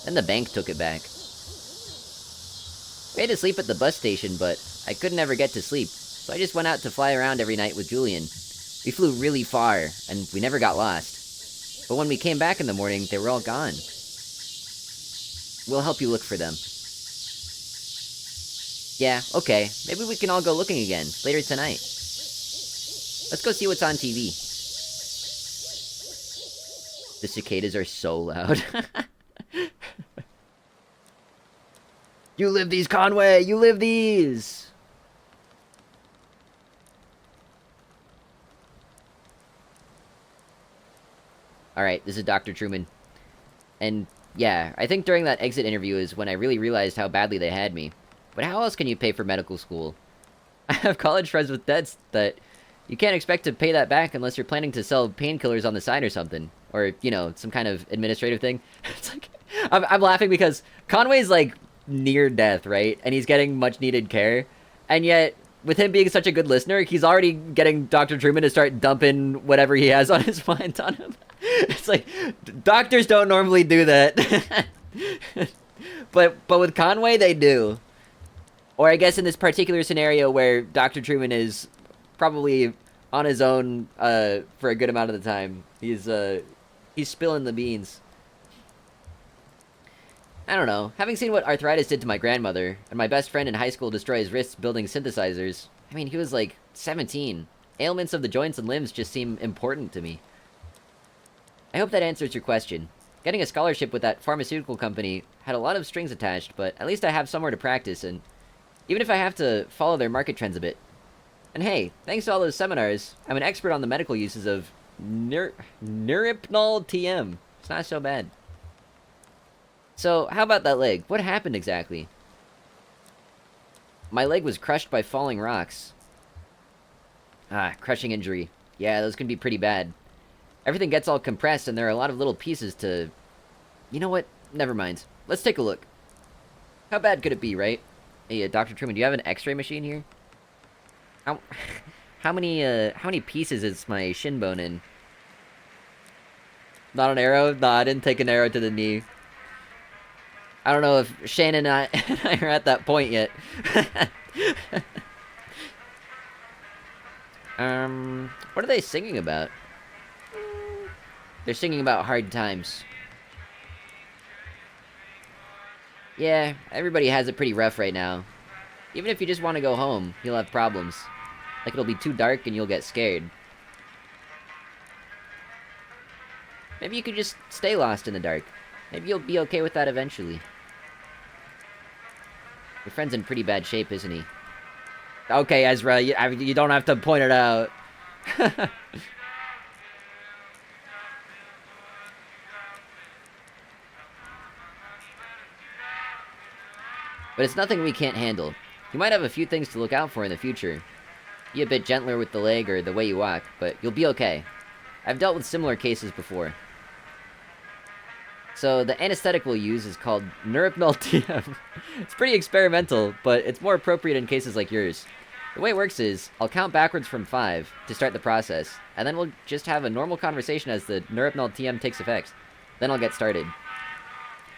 Then the bank took it back. We had to sleep at the bus station, but I couldn't ever get to sleep, so I just went out to fly around every night with Julian. We flew really far, and we never got lost. But when we came back in the morning, they were all gone. We'll help you look for them. Yeah, okay. Maybe we can all go looking again, later tonight. Let's go see what's on TV. The cicadas are so loud. You live these, Conway! You live these! Alright, this is Dr. Truman. And, yeah, I think during that exit interview is when I really realized how badly they had me. But how else can you pay for medical school? I have college friends with debts that you can't expect to pay that back unless you're planning to sell painkillers on the side or something. Or, you know, some kind of administrative thing. It's like, I'm laughing because Conway's, like, near death, right? And he's getting much needed care. And yet, with him being such a good listener, he's already getting Dr. Truman to start dumping whatever he has on his mind on him. It's like, doctors don't normally do that. but with Conway, they do. Or I guess in this particular scenario where Dr. Truman is probably on his own for a good amount of the time, he's spilling the beans. I don't know. Having seen what arthritis did to my grandmother, and my best friend in high school destroy his wrists building synthesizers, I mean, he was like 17. Ailments of the joints and limbs just seem important to me. I hope that answers your question. Getting a scholarship with that pharmaceutical company had a lot of strings attached, but at least I have somewhere to practice, and even if I have to follow their market trends a bit. And hey, thanks to all those seminars, I'm an expert on the medical uses of Nuripnol TM. It's not so bad. So, how about that leg? What happened exactly? My leg was crushed by falling rocks. Ah, crushing injury. Yeah, those can be pretty bad. Everything gets all compressed and there are a lot of little pieces to... You know what? Never mind. Let's take a look. How bad could it be, right? Hey, Dr. Truman, do you have an x-ray machine here? How many pieces is my shin bone in? Not an arrow? Nah, I didn't take an arrow to the knee. I don't know if Shane and I are at that point yet. What are they singing about? They're singing about hard times. Yeah, everybody has it pretty rough right now. Even if you just want to go home, you'll have problems. Like it'll be too dark and you'll get scared. Maybe you could just stay lost in the dark. Maybe you'll be okay with that eventually. Your friend's in pretty bad shape, isn't he? Okay, Ezra, you don't have to point it out. But it's nothing we can't handle. You might have a few things to look out for in the future. Be a bit gentler with the leg or the way you walk, but you'll be okay. I've dealt with similar cases before. So, the anesthetic we'll use is called Neuropnol TM. It's pretty experimental, but it's more appropriate in cases like yours. The way it works is, I'll count backwards from 5 to start the process, and then we'll just have a normal conversation as the Neuropnol TM takes effect. Then I'll get started.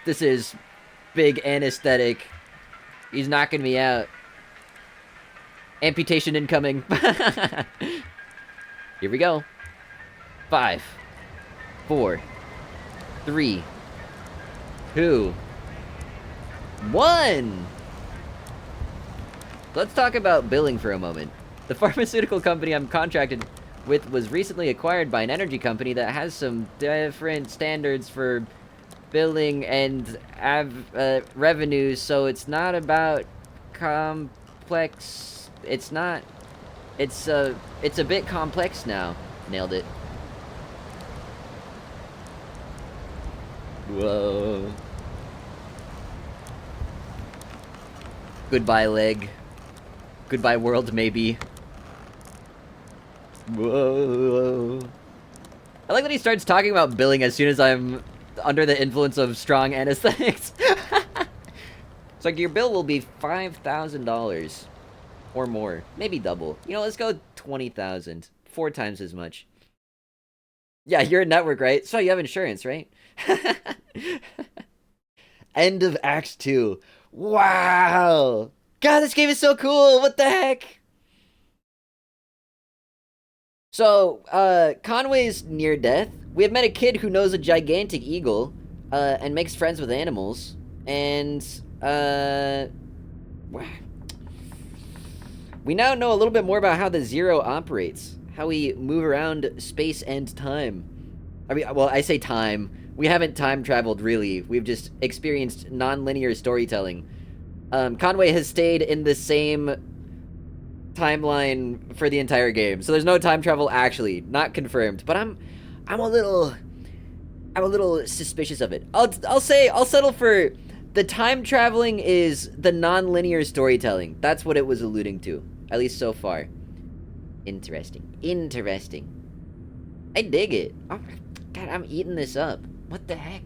This is big anesthetic. He's knocking me out. Amputation incoming. Here we go. 5, 4, 3, 2, 1. Let's talk about billing for a moment. The pharmaceutical company I'm contracted with was recently acquired by an energy company that has some different standards for billing and revenues, so it's not about complex. It's not. It's a bit complex now. Nailed it. Whoa. Goodbye, leg. Goodbye, world, maybe. Whoa. I like that he starts talking about billing as soon as I'm under the influence of strong anesthetics. It's like, your bill will be $5,000. Or more. Maybe double. You know, let's go 20,000. 4 times as much. Yeah, you're a network, right? So you have insurance, right? End of Act 2. Wow! God, this game is so cool! What the heck? So, Conway's near death. We have met a kid who knows a gigantic eagle, and makes friends with animals. And, we now know a little bit more about how the Zero operates. How we move around space and time. I mean, well, I say time. We haven't time traveled, really. We've just experienced non-linear storytelling. Conway has stayed in the same timeline for the entire game. So there's no time travel, actually. Not confirmed. But I'm a little suspicious of it. I'll settle for the time traveling is the non-linear storytelling. That's what it was alluding to. At least so far. Interesting. Interesting. I dig it. Oh, God, I'm eating this up. What the heck?